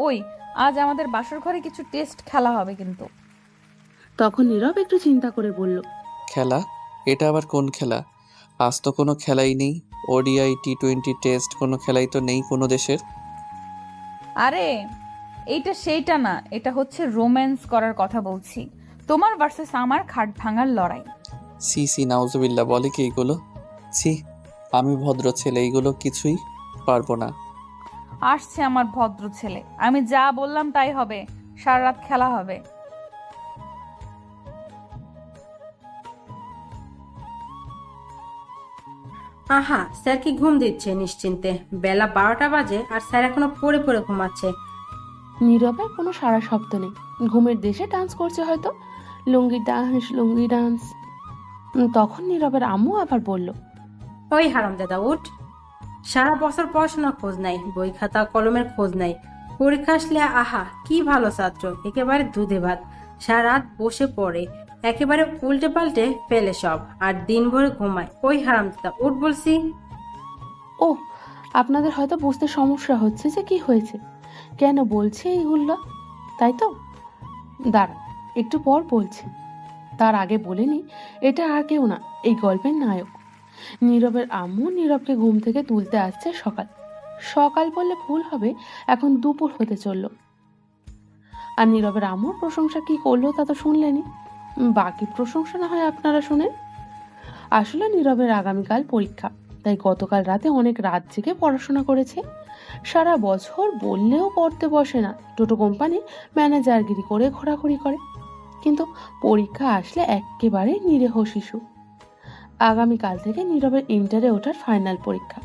ওই, আজ আমাদের বাসর ঘরে কিছু টেস্ট খেলা হবে কিন্তু। তখন নীরব একটু চিন্তা করে বলল, খেলা? এটা আবার কোন খেলা? আজ তো কোনো খেলাই নেই। ওডিআই টি-20 টেস্ট কোনো খেলাই তো নেই কোনো দেশের। আরে এইটা সেইটা না, এটা হচ্ছে রোম্যান্স করার কথা বলছি। তোমার ভার্সেস আমার খাট ভাঙার লড়াই। সি সি নাউজুবিল্লাহ, বলে কি এগুলো? ছি, আমি ভদ্র ছেলে, এইগুলো কিছুই পারবো না। আসছে আমার ভদ্র ছেলে, আমি যা বললাম তাই হবে। সারা রাত খেলা হবে। আহা, স্যার কি ঘুম দিচ্ছে নিশ্চিন্তে? বেলা 12টা বাজে আর স্যার এখনো পড়ে পড়ে ঘুমাচ্ছে। নীরবের কোনো সারা শব্দ নেই। ঘুমের দেশে ডান্স করছে হয়তো, লুঙ্গি ডান্স লুঙ্গি ডান্স। তখন নীরবের আম্মু আবার বলল, ওই হারামজাদা উঠ। সারা বছর পড়াশোনার খোঁজ নাই, বই খাতা কলমের খোঁজ নাই। পরীক্ষা আসলে আহা কি ভালো ছাত্র, একেবারে দুধে ভাত। সারা রাত বসে পড়ে, একেবারে উল্টে পাল্টে ফেলে সব, আর দিন ভরে ঘুমায়। ওই হারামজাদা উঠ বলছি। ও, আপনাদের হয়তো বুঝতে সমস্যা হচ্ছে যে কি হয়েছে, কেন বলছে এইগুলো, তাই তো? দাঁড়া, একটু পর বলছি। তার আগে বলে নি, এটা আর কেউ না, এই গল্পের নায়ক। নীরবের আম্মু নীরবকে ঘুম থেকে তুলতে আসছে সকাল সকাল বললে ভুল হবে, এখন দুপুর হতে চলল। আর নীরবের আম্মুর প্রশংসা কি করলো তা তো শুনলেনি। বাকি প্রশংসা না হয় আপনারা শুনেন। আসলে নীরবের আগামীকাল পরীক্ষা, তাই গতকাল রাতে অনেক রাত জেগে পড়াশোনা করেছে। সারা বছর বললেও পড়তে বসে না, টোটো কোম্পানি ম্যানেজারগিরি করে ঘোরাঘুরি করে। কিন্তু পরীক্ষা আসলে একেবারে নিরীহ শিশু। আগামীকাল থেকে নীরবের ইন্টারে ওঠার ফাইনাল পরীক্ষা।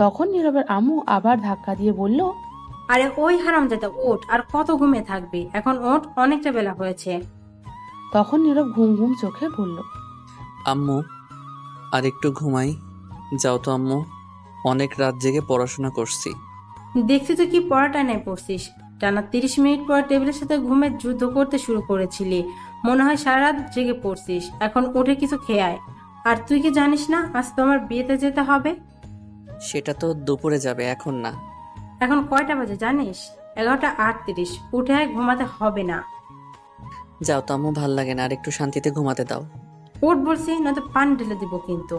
তখন নীরবের আম্মু আবার ধাক্কা দিয়ে বলল, আরে ওই হারামজাদা ওঠ, আর কত ঘুমিয়ে থাকবি? এখন ওঠ, অনেকটা বেলা হয়েছে। তখন নীরব ঘুম ঘুম চোখে বলল, আম্মু, আর একটু ঘুমাই। যাও তো আম্মু, অনেক রাত জেগে পড়াশোনা করছি। দেখছি তো কি পড়াটা নেই পড়ছিস। টানা 30 মিনিট পর টেবিলের সাথে ঘুমের যুদ্ধ করতে শুরু করেছিলি। মনে হয় সারা রাত জেগে পড়ছিস। এখন উঠে কিছু খেয়ে আয়। আর তুই কি জানিস না আজ তোমার বিয়েতে যেতে হবে? সেটা তো দুপুরে যাবে, এখন না। এখন কয়টা বাজে জানিস? 11টা 38। উঠে আয়, ঘুমাতে হবে না। যাও তো আম্মু, ভাল লাগে না, আর একটু শান্তিতে ঘুমাতে দাও। উঠ বলছি, নয়তো পান ঢেলে দিব কিন্তু।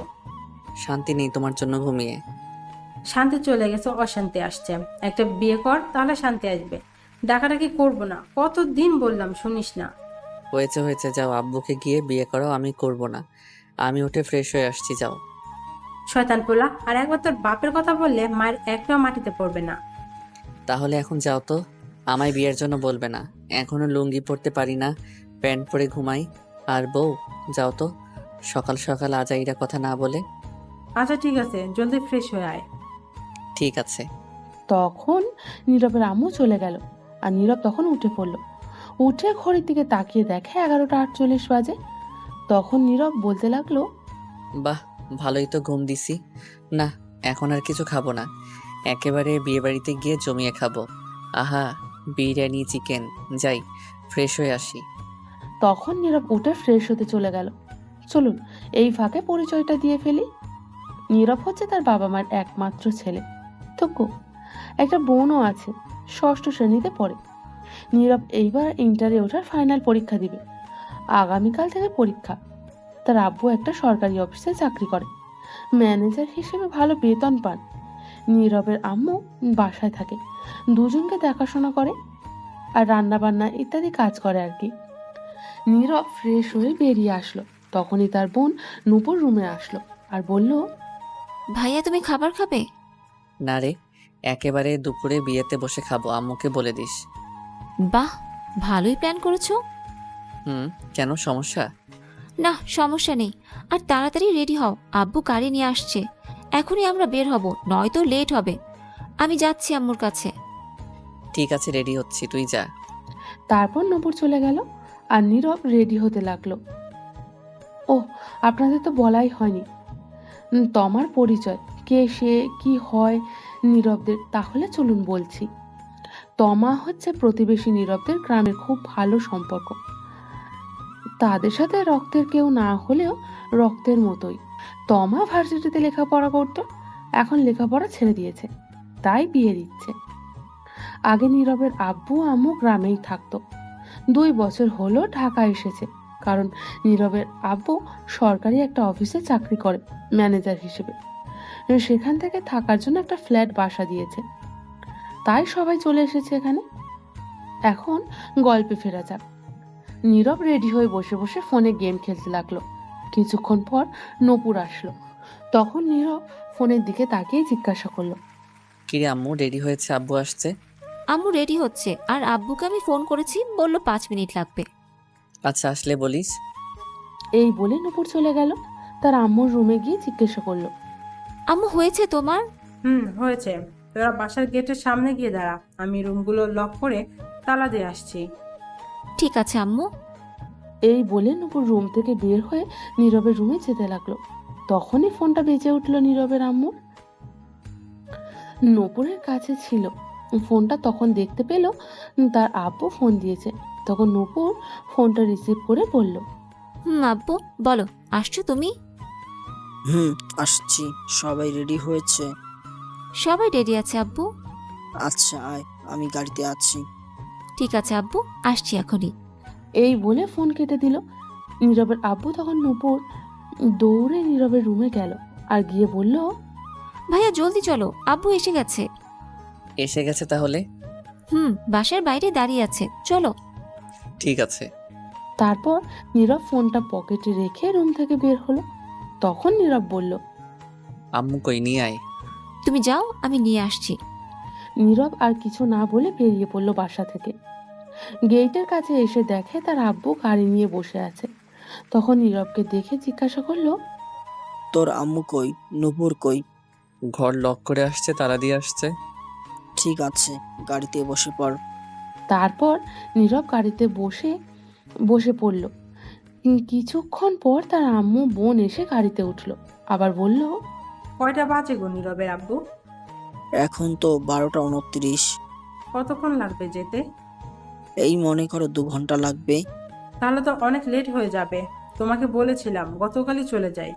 শান্তি নেই তোমার জন্য ঘুমিয়ে। শান্তি চলে গেছে, অশান্তি আসছে। একটা বিয়ে কর, তাহলে শান্তি আসবে। ডাকাডাকি করবো না, কতদিন বললাম শুনিস না। হয়েছে হয়েছে, যাও আব্বুকে গিয়ে বিয়ে করাও, আমি করব না। আমি উঠে ফ্রেশ হয়ে আসছি, যাও। শয়তান পোলা, আর একবার তোর বাপের কথা বললে মায়ের একটা মাটিতে পড়বে না। তাহলে এখন যাও তো, আমায় বিয়ের জন্য বলবে না। এখনো লুঙ্গি পরতে পারি না, প্যান্ট পরে ঘুমাই। আর বউ, যাও তো, সকাল সকাল আজাইরা কথা না বলে। আচ্ছা ঠিক আছে, জলদি ফ্রেশ হয়ে আয়। ঠিক আছে। তখন নীরবের আম্মু চলে গেল। আর নীরব তখন উঠে পড়ল। উঠে ঘড়ির দিকে তাকিয়ে দেখে 11টা 48 বাজে। তখন নীরব বলতে লাগলো, বাহ, ভালোই তো ঘুম দিছি। না, এখন আর কিছু খাবো না, একেবারে বিয়ে বাড়িতে গিয়ে জমিয়ে খাবো। আহা, বিরিয়ানি চিকেন। যাই, ফ্রেশ হয়ে আসি। তখন নীরব উঠে ফ্রেশ হতে চলে গেল। চলুন এই ফাঁকে পরিচয়টা দিয়ে ফেলি। নীরব হচ্ছে তার বাবা মার একমাত্র ছেলে। তবু একটা বোনও আছে, ষষ্ঠ শ্রেণীতে পড়ে। নীরব এইবার ইন্টারে ওঠার ফাইনাল পরীক্ষা দিবে। আগামীকাল থেকে পরীক্ষা। তার আব্বু একটা সরকারি অফিসে চাকরি করে, ম্যানেজার হিসেবে ভালো বেতন পান। নীরবের আম্মু বাসায় থাকে, দুজনকে দেখাশোনা করে আর রান্না বান্না ইত্যাদি কাজ করে আর কি। নীরব ফ্রেশ হয়ে বেরিয়ে আসলো। তখনই তার বোন নূপুর রুমে আসলো আর বলল, ভাইয়া তুমি খাবার খাবে? না রে, একেবারে দুপুরে বিয়েতে বসে খাবো, আম্মুকে বলে দিস। বাহ, ভালোই প্ল্যান করেছো। হুম, কেন সমস্যা? না, সমস্যা নেই। আর তাড়াতাড়ি রেডি হও, আব্বু গাড়ি নিয়ে আসছে। এখনই আমরা বের হব, নয়তো লেট হবে। আমি যাচ্ছি আম্মুর কাছে। ঠিক আছে, রেডি হচ্ছি, তুই যা। তারপর নূপুর চলে গেল আর নীরব রেডি হতে লাগলো। ও, আপনাদের তো বলাই হয়নি তমার পরিচয়, কে সে, কি হয় নীরবদের। তাহলে চলুন বলছি। তমা হচ্ছে প্রতিবেশী নীরবদের গ্রামের খুব ভালো সম্পর্ক। তাদের সাথে রক্তের কেউ না হলেও রক্তের মতোই। তমা ভার্সিটিতে লেখাপড়া করত, এখন লেখাপড়া ছেড়ে দিয়েছে, তাই বিয়ে দিচ্ছে। আগে নীরবের আব্বু আম্মু গ্রামেই থাকতো। 2 বছর হলো ঢাকা এসেছে, কারণ নীরবের আব্বু সরকারি একটা অফিসে চাকরি করে ম্যানেজার হিসেবে। সেখান থেকে থাকার জন্য একটা ফ্ল্যাট বাসা দিয়েছে, তাই সবাই চলে এসেছে এখানে। এখন গল্পে ফেরা যাক। নীরব রেডি হয়ে বসে বসে ফোনে গেম খেলতে লাগলো। কিছুক্ষণ পর নূপুর আসলো। তখন নীরব ফোনের দিকে তাকিয়ে জিজ্ঞাসা করলো, কিরে আম্মু, রেডি হয়েছে, আব্বু আসছে? আম্মু রেডি হচ্ছে, আর আব্বুকে আমি ফোন করেছি, বলল 5 মিনিট লাগবে। আচ্ছা, আসলে বলিস। এই বলে নূপুর চলে গেল। তার আম্মুর রুমে গিয়ে জিজ্ঞাসা করলো, আম্মু হয়েছে তোমার? হয়েছে। তোরা বাসার গেটের সামনে গিয়ে দাঁড়া, আমি রুমগুলো লক করে তালা দিয়ে আসছি। ঠিক আছে আম্মু। এই বলে নূপুর রুম থেকে বের হয়ে নীরবের রুমে যেতে লাগলো। তখনই ফোনটা বেজে উঠলো নীরবের আম্মুর। নূপুরের কাছে ছিল ফোনটা, তখন দেখতে পেল তার আব্বু ফোন দিয়েছে। তখন নূপুর ফোনটা রিসিভ করে বলল, আব্বু বলো, আসছো তুমি? আসছি। সবাই রেডি হয়েছে? সবাই রেডি আছে আব্বু। আচ্ছা আয়, আমি গাড়িতে আছি। ঠিক আছে আব্বু, আসছি এখনই। এই বলে ফোন কেটে দিল। নীরবের আব্বু তখন নূপুর দৌড়ে নীরবের রুমে গেল আর গিয়ে বলল, ভাইয়া জলদি চলো, আব্বু এসে গেছে। এসে গেছে তাহলে? বাসার বাইরে দাঁড়িয়ে আছে, চলো। ঠিক আছে। তারপর নীরব ফোনটা পকেটে রেখে রুম থেকে বের হলো। তখন নীরব বলল, আম্মু কই, নিয়ে আয়। তুমি যাও, আমি নিয়ে আসছি। নীরব আর কিছু না বলে বেরিয়ে পড়ল বাসা থেকে। গেটের কাছে এসে দেখে তার আব্বু গাড়ি নিয়ে বসে আছে। তখন নীরবকে দেখে জিজ্ঞাসা করলো, তোর আম্মু কই? নূপুর কই? ঘর লক করে আসছে, তালা দিয়ে আসছে। ঠিক আছে, গাড়িতে বসে পড়। তারপর নীরব গাড়িতে বসে বসে পড়ল। কিছুক্ষণ পর তার আম্মু বোন এসে গাড়িতে উঠলো, আবার বলল, কয়টা বাজে গো নীরবের আব্বু? এখন তো 12টা 29। কতক্ষণ লাগবে যেতে? এই মনে করো 2 ঘন্টা লাগবে। তাহলে তো অনেক লেট হয়ে যাবে। তোমাকে বলেছিলাম গতকালই চলে যাই।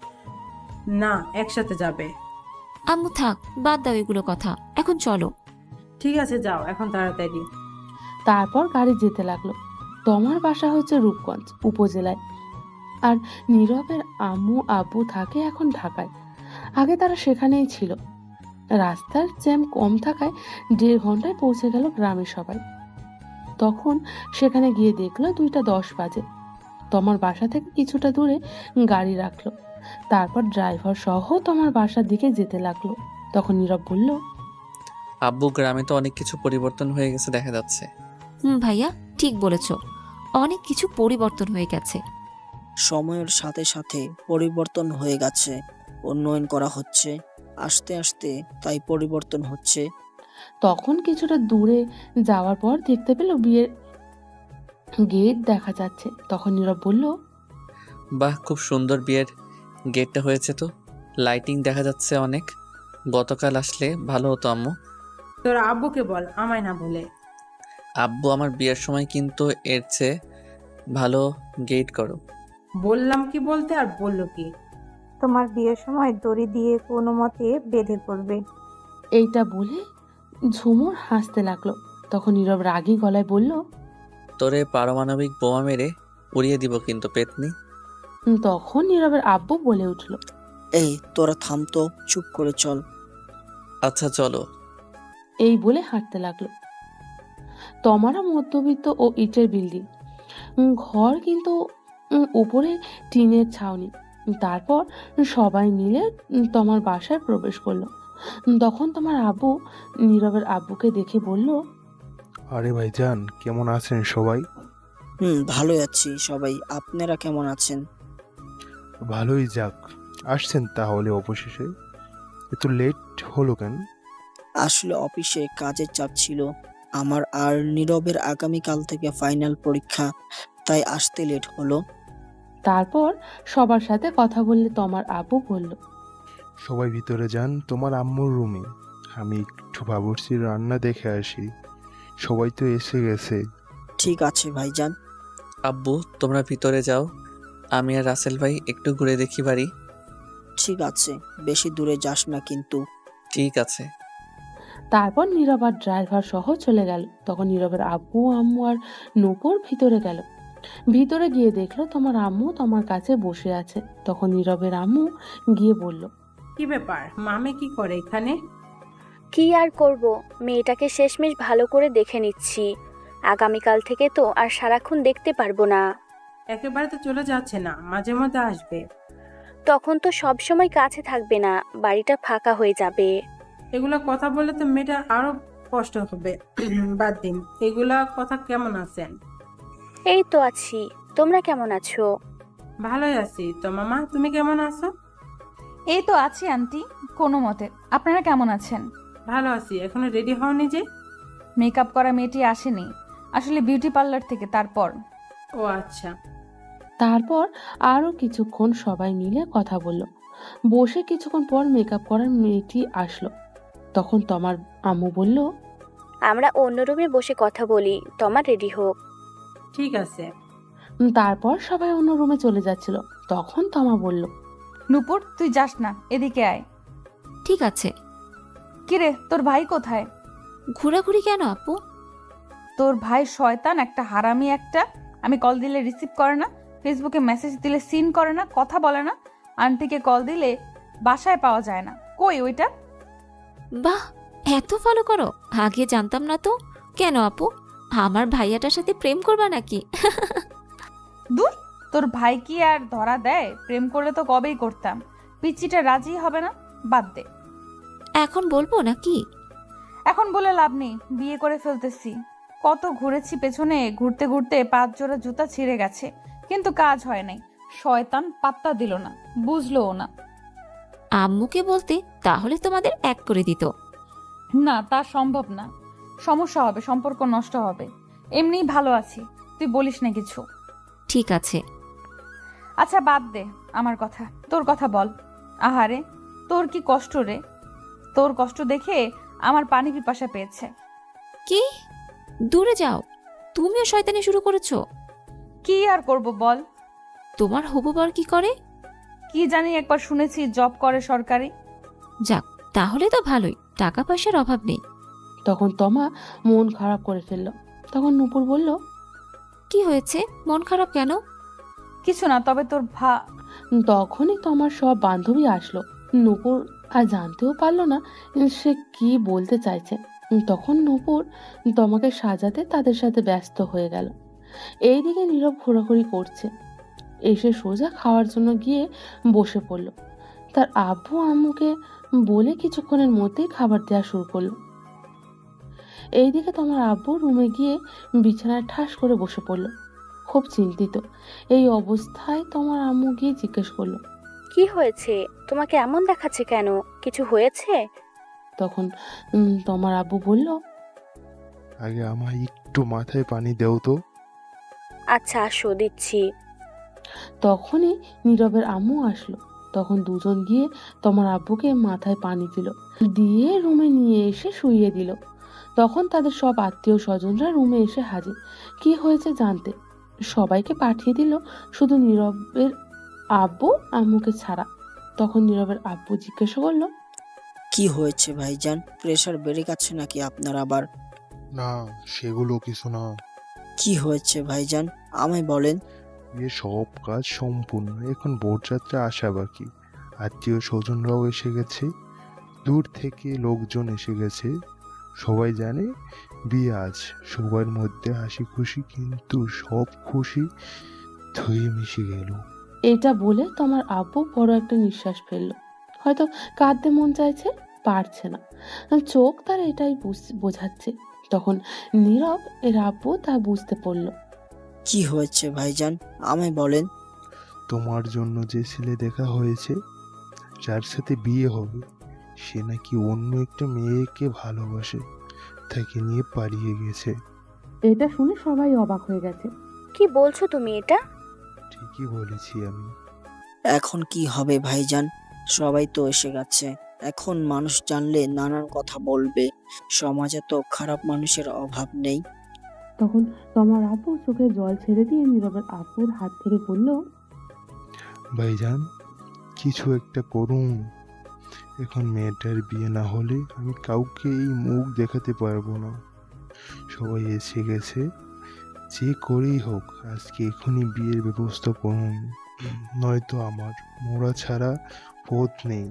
না, একসাথে যাবে। আম্মু থাক, বাদ দাও এগুলো কথা, এখন চলো। ঠিক আছে, যাও এখন তাড়াতাড়ি। তারপর গাড়ি যেতে লাগলো। তমার বাসা হচ্ছে রূপগঞ্জ উপজেলায়, আর নীরবের আম্মু আব্বু থাকে এখন ঢাকায়। আগে তারা সেখানেই ছিল। রাস্তার জ্যাম কম থাকায় 1.5 ঘন্টায় পৌঁছে গেল গ্রামের সবাই। তখন সেখানে গিয়ে দেখলো 2টা 10 বাজে। তমার বাসা থেকে কিছুটা দূরে গাড়ি রাখলো। তারপর ড্রাইভার সহ তোমার বাসার দিকে যেতে লাগলো। তখন নীরব বলল, আব্বু, গ্রামে তো অনেক কিছু পরিবর্তন হয়ে গেছে দেখা যাচ্ছে। ভাইয়া ঠিক বলেছ, অনেক কিছু পরিবর্তন হয়ে গেছে। সময়ের সাথে সাথে পরিবর্তন হয়ে গেছে, উন্নয়ন করা হচ্ছে আস্তে আস্তে, তাই পরিবর্তন হচ্ছে। তখন কিছুটা দূরে যাওয়ার পর দেখতে পেল বিয়ের গেট দেখা যাচ্ছে। তখন নীরব বলল, বাহ, খুব সুন্দর বিয়ের গেটটা হয়েছে তো। লাইটিং দেখা যাচ্ছে অনেক। গতকাল আসলে ভালো হতো আম্মু। তোর আব্বুকে বল আমায় না বলে। আব্বু, আমার বিয়ের সময় কিন্তু এর চেয়ে ভালো গেট করো। বললাম কি বলতে, আর বললো কি? তোমার বিয়ের সময় দড়ি দিয়ে কোনো মতে বেঁধে পড়বে। এইটা বলে ঝুমুর হাসতে লাগলো। তখন নীরব রাগী গলায় বলল, তোরে পারমাণবিক বোমা মেরে উড়িয়ে দিব কিন্তু পেতনি। তখন নীরবের আব্বু বলে উঠল, এই তোরা থাম তো, চুপ করে চল। আচ্ছা চলো। এই বলে হাঁটতে লাগলো। তমারা মধ্যবিত্ত ও ইটের বিল্ডিং ঘর, কিন্তু উপরে টিনের ছাউনি। তারপর সবাই মিলে তোমার বাসায় প্রবেশ করলো। তখন তোমার আব্বু নীরবের আব্বুকে দেখে বলল, আরে ভাইজান, কেমন আছেন সবাই? ভালোই আছি সবাই, আপনারা কেমন আছেন? ভালোই যাক, আসছেন তাহলে অবশেষে। এত লেট হলো কেন? আসলে অফিসে কাজের চাপ ছিল আমার, আর নীরবের আগামীকাল থেকে ফাইনাল পরীক্ষা, তাই আসতে লেট হলো। তারপর সবার সাথে কথা বললে তোমার আব্বু বলল, সবাই ভিতরে যান, তোমার আম্মুর রুমে। আমি একটু বাবুর্চির রান্না দেখে আসি। সবাই তো এসে গেছে। ঠিক আছে ভাইজান। আব্বু, তোমরা ভিতরে যাও, আমি আর রাসেল ভাই একটু ঘুরে দেখি বাড়ি। ঠিক আছে, বেশি দূরে যাস না কিন্তু। ঠিক আছে। তারপর নীরব আর ড্রাইভার সহ চলে গেল। তখন নীরবের আব্বু আম্মু আর নূপুর ভিতরে গেল। ভিতরে গিয়ে দেখলো তোমার আম্মু তোমার কাছে বসে আছে। তখন নীরবের আম্মু গিয়ে বলল, কি ব্যাপার, মামে কি করে এখানে? কি আর করব, মেয়েটাকে শেষমেশ ভালো করে দেখে নিচ্ছি। আগামীকাল থেকে তো আর সারাক্ষণ দেখতে পারবো না। একেবারে তো চলে যাচ্ছে না, মাঝে মধ্যে আসবে। তখন তো সব সময় কাছে থাকবে না, বাড়িটা ফাঁকা হয়ে যাবে। এগুলা কথা বলে তো মেয়েটার আরো কষ্ট হবে। বাদ দিন, এগুলা কথা। কেমন আছেন? এই তো আছি, তোমরা কেমন আছো? ভালোই আছি তো মামা, তুমি কেমন আছো? এই তো আছি আন্টি, কোনো মতে। আপনারা কেমন আছেন? ভালো আছি। এখনো রেডি হওনি যে? মেকআপ করা মেয়েটি আসেনি, আসলে বিউটি পার্লার থেকে। তারপর ও আচ্ছা। তারপর আরো কিছুক্ষণ সবাই মিলে কথা বলল। বসে কিছুক্ষণ পর মেকআপ করার মেয়েটি আসলো। তখন তোমার আম্মু বলল, আমরা অন্য রুমে বসে কথা বলি, তোমার রেডি হোক। ঠিক আছে। তারপর সবাই অন্য রুমে চলে যাচ্ছিল। তখন তমা বলল, নূপুর, তুই যাস না, এদিকে আয়। ঠিক আছে। কিরে, তোর ভাই কোথায়? ঘোরাঘুরি কেন আপু? তোর ভাই শয়তান একটা, হারামি একটা। আমি কল দিলে রিসিভ করে না, ফেসবুকে মেসেজ দিলে সিন করে না, কথা বলে না। আন্টিকে কল দিলে বাসায় পাওয়া যায় না। কই ওইটা? বাহ, এত ফলো করো, আগে জানতাম না তো। কেন আপু, আমার ভাইয়াটার সাথে প্রেম করবা নাকি? দূর, তোর ভাই কি আর ধরা দেয়? প্রেম করলে তো কবেই করতাম। পিচ্চিটা রাজি হবে না, বাদ দে। এখন বলবো নাকি? এখন বলে লাভ নেই, বিয়ে করে ফেলতেছি। কত ঘুরেছি পেছনে, ঘুরতে ঘুরতে 5 জোড়া জুতা ছিঁড়ে গেছে, কিন্তু কাজ হয় নাই। শয়তান পাত্তা দিল না, বুঝলোও না। আম্মুকে বলতে তাহলে তোমাদের এক করে দিত। না, তা সম্ভব না। সমস্যা হবে, সম্পর্ক নষ্ট হবে। এমনিই ভালো আছি, তুই বলিস না কিছু। ঠিক আছে। আচ্ছা বাদ দে আমার কথা, তোর কথা বল। আহারে, তোর কি কষ্ট রে! তোর কষ্ট দেখে আমার পানি পিপাসা পেয়েছে। কি? দূরে যাও, তুমিও শয়তানি শুরু করেছো। কি আর করব বল? তোমার হবু বর কি করে? কি জানি, একবার শুনেছি জব করে সরকারি। যাক, তাহলে তো ভালোই, টাকা পয়সার অভাব নেই। তখন তমা মন খারাপ করে ফেলল। তখন নূপুর বলল, কি হয়েছে, মন খারাপ কেন? কিছু না, তবে তোর তখনই তোমার সব বান্ধবী আসলো। নূপুর আর জানতেও পারলো না সে কি বলতে চাইছে। তখন নূপুর তোমাকে সাজাতে তাদের সাথে ব্যস্ত হয়ে গেল। এইদিকে নীরব ঘোরাঘুরি করছে, এসে সোজা খাওয়ার জন্য গিয়ে বসে পড়ল। তার আব্বু আম্মুকে বলে কিছুক্ষণের মধ্যেই খাবার দেওয়া শুরু করলো। এইদিকে তোমার আব্বু রুমে গিয়ে বিছানায় ঠাস করে বসে পড়ল, খুব চিন্তিত। এই অবস্থায় তোমার আম্মু গিয়ে জিজ্ঞেস করলো, কি হয়েছে, তোমাকে এমন দেখাচ্ছে কেন? কিছু হয়েছে? তখন তোমার আব্বু বলল, আগে আমার একটু মাথায় পানি দেও তো। আচ্ছা আসো, দিচ্ছি। তখনই নীরবের আম্মু আসলো। তখন দুজন গিয়ে তোমার আব্বুকে মাথায় পানি দিল, দিয়ে রুমে নিয়ে এসে শুইয়ে দিল। তখন তাদের সব আত্মীয় স্বজনরা রুমে এসে হাজির, কি হয়েছে জানতে। সবাইকে পাঠিয়ে দিল, শুধু নীরবের আব্বু আম্মুকে ছাড়া। তখন নীরবের আব্বু জিজ্ঞাসা করলো, কি হয়েছে ভাইজান? প্রেসার বেড়ে গেছে নাকি আপনার আবার? না, সেগুলো কিছু না। কি হয়েছে ভাইজান, আমায় বলেন। এ সব কাজ সম্পূর্ণ, এখন বরযাত্রা আসা বাকি। আত্মীয় স্বজনরাও এসে গেছে, দূর থেকে লোকজন এসে গেছে। সবাই জানে বিয়ে আজ। সবার মধ্যে হাসি খুশি, কিন্তু সব খুশি ধুয়ে মিশে গেল। এটা বলে তোমার আব্বু বড় একটা নিঃশ্বাস ফেললো। হয়তো কাঁদতে মন চাইছে, পারছে না, চোখ তার এটাই বোঝাচ্ছে। তখন নীরব এর আব্বু তা বুঝতে পারলো। কি হয়েছে ভাইজান, আমায় বলেন। তোমার জন্য যে ছেলে দেখা হয়েছে, যার সাথে বিয়ে হবে, সে নাকি অন্য একটা মেয়েকে ভালোবাসে, তাকে নিয়ে পালিয়ে গেছে। এটা শুনে সবাই অবাক হয়ে গেছে। কি বলছো তুমি এটা? ঠিকই বলেছি আমি। এখন কি হবে ভাইজান? সবাই তো এসে গেছে, এখন মানুষ জানলে নানান কথা বলবে। সমাজে তো খারাপ মানুষের অভাব নেই। তখন তোমার আব্বু চোখে জল ছেড়ে দিয়ে নীরবের আব্বুর হাত থেকে বলল, ভাইজান, কিছু একটা করুন, এখন মেয়েটার বিয়ে না হলে আমি কাউকে এই মুখ দেখাতে পারবো না। সবাই এসে গেছে, যে করেই হোক আজকে এখনই বিয়ের ব্যবস্থা করুন, নয়তো আমার মোরা ছাড়া পথ নেই।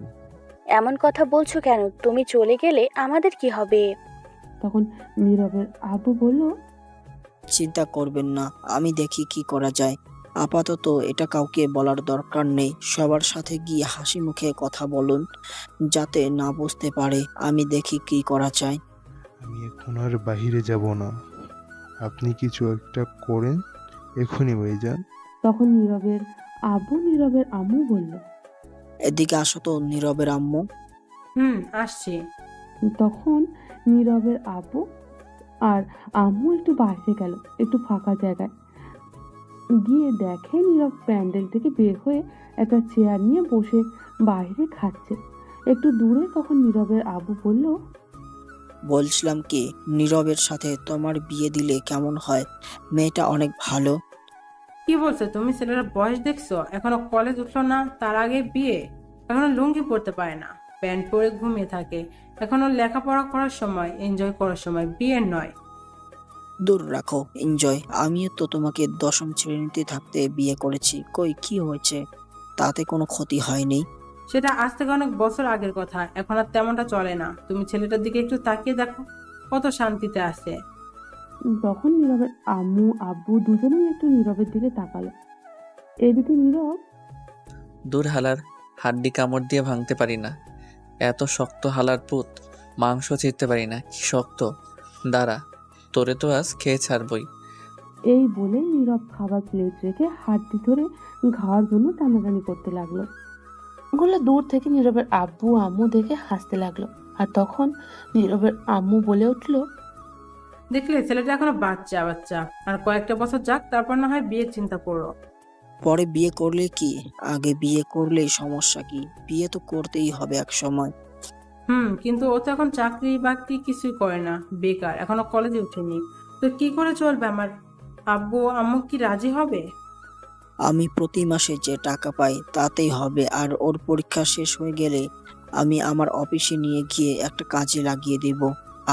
এমন কথা বলছো কেন? তুমি চলে গেলে আমাদের কি হবে? তখন নীরবের আব্বু বলল, চিন্তা করবেন না, আমি দেখি কি করা যায়। আপাতত এটা কাউকে বলার দরকার নেই। সবার সাথে গিয়ে হাসি মুখে কথা বলুন, যাতে না বুঝতে পারে। আমি দেখি কি করা যায়। আমি এখন আর বাইরে যাব না, আপনি কিছু একটা করেন এখনই ভাইজান। তখন নীরবের আব্বু নীরবের আম্মু বলল। এদিকে আসো তো নীরবের আম্মু। আসছি। তখন নীরবের আব্বু আর আম্মু একটু বাইরে গেল, একটু ফাঁকা জায়গায় গিয়ে দেখে নীরব প্যান্ডেল থেকে বের হয়ে একটা চেয়ার নিয়ে বসে বাইরে খাচ্ছে একটু দূরে। তখন নীরবের আব্বু বলল, বলছিলাম কি, নীরবের সাথে তোমার বিয়ে দিলে কেমন হয়? মেয়েটা অনেক ভালো। কি বলছো তুমি? ছেলেটার বয়স দেখছো? এখনো কলেজ উঠলো না, তার আগে বিয়ে? এখনো লুঙ্গি পরতে পারে না, প্যান্ট পরে ঘুমিয়ে থাকে। এখনো লেখাপড়া করার সময়, এনজয় করার সময়, বিয়ের নয়। দূর রাখো এনজয়। আমিও তো তোমাকে দশম শ্রেণীতে থাকতে বিয়ে করেছি, কই কি হয়েছে? তাতে কোনো ক্ষতি হয়নি। সেটা আজ থেকে অনেক বছর আগের কথা, এখন আর তেমনটা চলে না। তুমি ছেলেটার দিকে একটু তাকিয়ে দেখো, কত শান্তিতে আছে। তখন নীরবের আম্মু আব্বু দুজনেই একটু নীরবের দিকে তাকালো। এদিকে নীরব, দূর হালার, হাড্ডি কামড় দিয়ে ভাঙতে পারি না, এত শক্ত হালার পুত, মাংস চিরতে পারি না, কি শক্ত। দাঁড়া, তোরে তো আজ খেয়ে ছাড়বই। এই বলে নীরব খাবার প্লেট রেখে হাড্ডি ধরে খাওয়ার জন্য টানাটানি করতে লাগলো। ওগুলো দূর থেকে নীরবের আব্বু আম্মু দেখে হাসতে লাগলো। আর তখন নীরবের আম্মু বলে উঠলো, দেখলে ছেলেটা এখনো বাচ্চা বাচ্চা, আর কয়েকটা বছর যাক, তারপর না হয় বিয়ের চিন্তা করো। পরে বিয়ে করলে কি? আগে বিয়ে করলেই সমস্যা কি? বিয়ে তো করতেই হবে এক সময়। কিন্তু ও তো এখন চাকরি বাকরি কিছুই করে না, বেকার, এখনো কলেজে উঠেনি। তো কি করে চলবে? আমার আব্বু আম্মু কি রাজি হবে? আমি প্রতি মাসে যে টাকা পাই তাতেই হবে। আর ওর পরীক্ষা শেষ হয়ে গেলে আমি আমার অফিসে নিয়ে গিয়ে একটা কাজে লাগিয়ে দেব।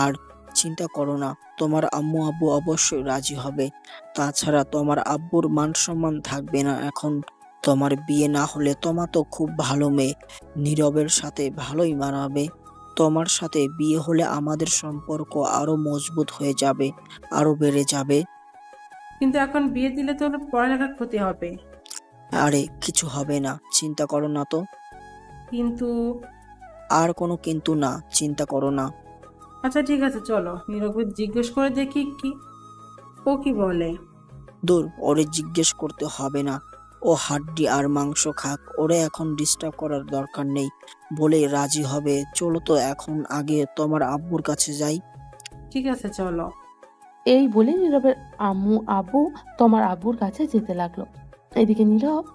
আর চিন্তা করো না, তোমার আম্মু আব্বু অবশ্যই রাজি হবে। তাছাড়া তোমার আব্বুর মান সম্মান থাকবে না এখন। তোমার বিয়ে না হলে তোমার তো খুব ভালো মেয়ে, নীরবের সাথে ভালোই মানাবে। তোমার সাথে বিয়ে হলে আমাদের সম্পর্ক আরো মজবুত হয়ে যাবে, আরো বেড়ে যাবে। কিন্তু এখন বিয়ে দিলে তো ওর পড়ালেখার ক্ষতি হবে। আরে কিছু হবে না, চিন্তা করো না তো। কিন্তু আর কোনো কিন্তু না, চিন্তা করো না। আচ্ছা ঠিক আছে, চলো নীরবকে জিজ্ঞেস করে দেখি কি ও কি বলে। দূর, ওরে জিজ্ঞেস করতে হবে না। ও হাড্ডি আর মাংস খাক, ওরে এখন ডিস্টার্ব করার দরকার নেই। বলে রাজি হবে। চলো তো এখন আগে তোমার আব্বুর কাছে যাই। ঠিক আছে চলো। এই বলে নীরবের আম্মু আব্বু তোমার আব্বুর কাছে যেতে লাগলো। এদিকে নীরব,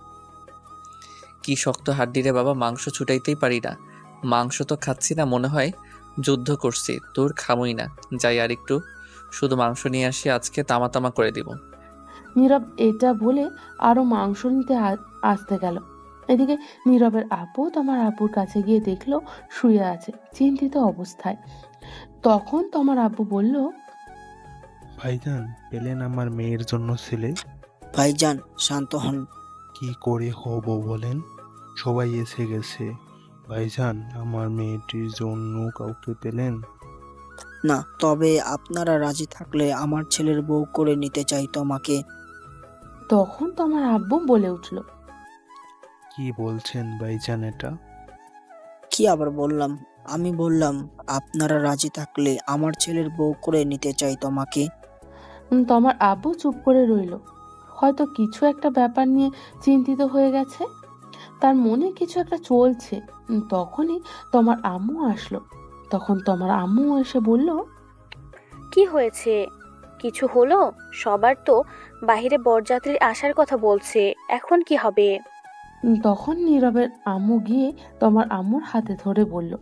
কি শক্ত হাড্ডি রে বাবা, মাংস ছুটাইতেই পারি না। মাংস তো খাচ্ছি না, মনে হয় যুদ্ধ করছি। তোর খামই না, যাই আর একটু শুধু মাংস নিয়ে আসি, আজকে তামা তামা করে দিব। নীরব এটা বলে আরো মাংস নিতে আসতে গেল। এদিকে নীরবের আব্বু তোমার আব্বুর কাছে গিয়ে দেখলো শুয়ে আছে চিন্তিত অবস্থায়। তখন তোমার আব্বু বলল, ভাইজান, পেলেন আমার মেয়ের জন্য ছেলে? ভাইজান শান্ত হন। কি করে হব বলেন? সবাই এসে গেছে। ভাইজান, আমার মেয়েটির জন্য কাউকে পেলেন? না, তবে আপনারা রাজি থাকলে আমার ছেলের বউ করে নিতে চাই তোমাকে। তখন তোমার আব্বু বলে উঠল, কি বলছেন ভাইজান এটা? কি আবার বললাম? আমি বললাম আপনারা রাজি থাকলে আমার ছেলের বউ করে নিতে চাই তোমাকে। তোমার আব্বু চুপ করে রইল। হয়তো কিছু একটা ব্যাপার নিয়ে চিন্তিত হয়ে গেছে, তার মনে কিছু একটা চলছে। তখনই তোমার আম্মু আসলো। তখন তোমার আম্মু এসে বলল, কি হয়েছে? কিছু হলো? সবার তো বাইরে বরযাত্রীর আসার কথা বলছে, এখন কি হবে? তখন নীরবের আম্মু গিয়ে তোমার আম্মুর হাতে ধরে বলল,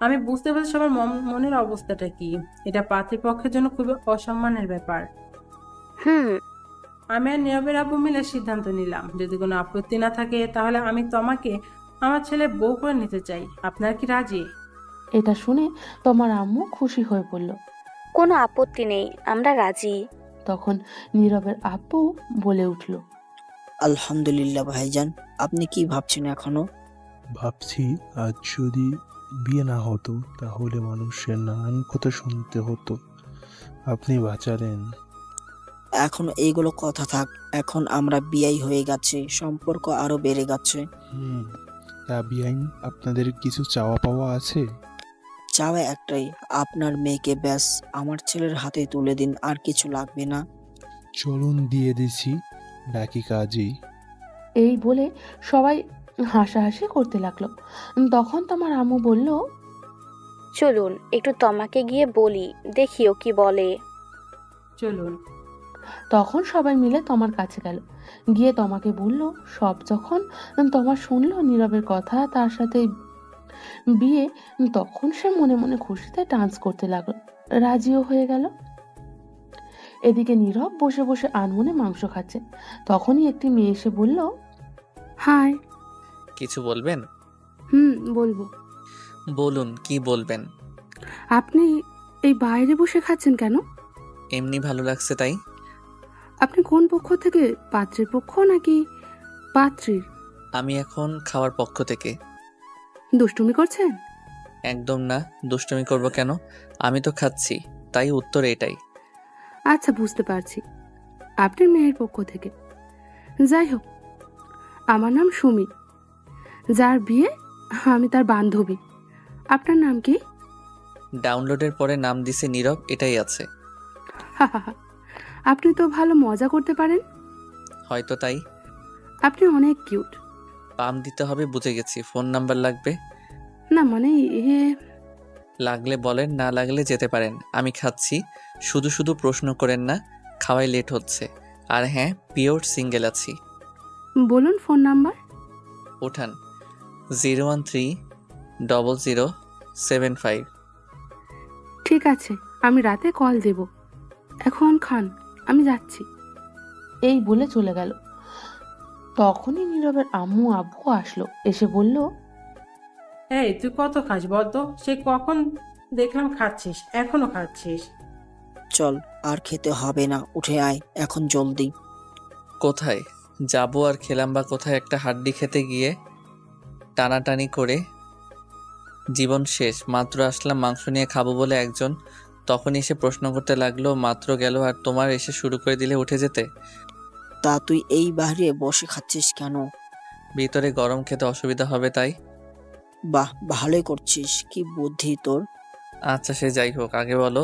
আমি বুঝতে পারছি সবার মনের অবস্থাটা কি। এটা পাত্রীপক্ষের জন্য খুবই অসম্মানের ব্যাপার। হুম আমি আর নীরবের আব্বু মিলে সিদ্ধান্ত নিলাম, যদি কোনো আপত্তি না থাকে তাহলে আমি তোমাকে আমার ছেলে বউ করে নিতে চাই, আপনার কি রাজি? এটা শুনে তোমার আম্মু খুশি হয়ে পড়ল। কোনো আপত্তি নেই, আমরা রাজি। তখন নীরবের আব্বু বলে উঠল, আলহামদুলিল্লাহ ভাইজান, আপনি কি ভাবছেন এখনো? ভাবছি আজ যদি বিয়ে না হতো তাহলে মানুষের নানান কথা শুনতে হতো, আপনি বাঁচালেন। এখন এইগুলো কথা থাক, এখন আমরা বিয়াই হয়ে গেছে, সম্পর্ক আরো বেড়ে গেছে। তা বিআইন, আপনাদের কিছু চাওয়া পাওয়া আছে? চাওয়া একটাই, আপনার মেয়েকে ব্যাস আমার ছেলের হাতে তুলে দিন, আর কিছু লাগবে না। চলুন দিয়ে দিছি, বাকি কাজই। এই বলে সবাই হাসাহাসি করতে লাগলো। তখন তোমার আম্মু বলল, চলুন একটু তমাকে গিয়ে বলি, দেখিও কি বলে। চলুন। তখন সবাই মিলে তোমার কাছে গেল, গিয়ে তোমাকে বলল। সব যখন তোমার শুনলো নীরবের কথা, তার সাথে বিয়ে, তখন সে মনে মনে খুশিতে ডান্স করতে লাগলো, রাজিও হয়ে গেল। এদিকে নীরব বসে বসে আনমনে মাংস খাচ্ছে। তখনই একটি মেয়ে এসে বলল, হাই। কিছু বলবেন? বলবো। বলুন, কি বলবেন? আপনি এই বাইরে বসে খাচ্ছেন কেন? এমনি ভালো লাগছে তাই। আপনি কোন পক্ষ থেকে, পাত্রের পক্ষ নাকি পাত্রীর? আমি এখন খাওয়ার পক্ষ থেকে। দুষ্টুমি করছেন? একদম না, দুষ্টুমি করব কেন? আমি তো খাচ্ছি, তাই উত্তর এটাই। আচ্ছা, বুঝতে পারছি, আপনি মেয়ের পক্ষ থেকে। যাই হোক, আমার নাম সুমি, যার বিয়ে আমি তার বান্ধবী। আপনার নাম কি? ডাউনলোডের পরে নাম দিছে নীরব, এটাই আছে। আপনি তো ভালো মজা করতে পারেন। হয়তো তাই। আপনি অনেক কিউট। পাম দিতে হবে, বুঝে গেছি। ফোন নাম্বার লাগবে? না মানে লাগলে বলেন, না লাগলে যেতে পারেন। আমি খাচ্ছি, শুধু শুধু প্রশ্ন করেন না, খাওয়াই লেট হচ্ছে। আর হ্যাঁ, পিওর সিঙ্গেল আছি। বলুন ফোন নাম্বার। ওঠান, 0130075। ঠিক আছে, আমি রাতে কল দেব। এখন খান, আমি যাচ্ছি। এই বলে চলে গেল। তখনই নীরবের আম্মু আব্বু আসলো, এসে বলল, এই তুই কত খাস বলতো? সে কখন দেখলাম খাচ্ছিস, এখনো খাচ্ছিস? চল, আর খেতে হবে না, উঠে আয় এখন জলদি। কোথায় যাবো আর খেলাম বা কোথায়? একটা হাড্ডি খেতে গিয়ে টানাটানি করে জীবন শেষ। মাত্র আসলাম মাংস নিয়ে খাবো বলে একজন, তখন এসে প্রশ্ন করতে লাগলো, মাত্র গেল আর তোমার এসে শুরু করে দিলে উঠে যেতে। তা তুই এই বাইরে বসে খাচ্ছিস কেন? ভিতরে গরম খেতে অসুবিধা হবে তাই। বাহ, ভালোই করছিস, কি বুদ্ধি তোর। আচ্ছা সে যাই হোক, আগে বলো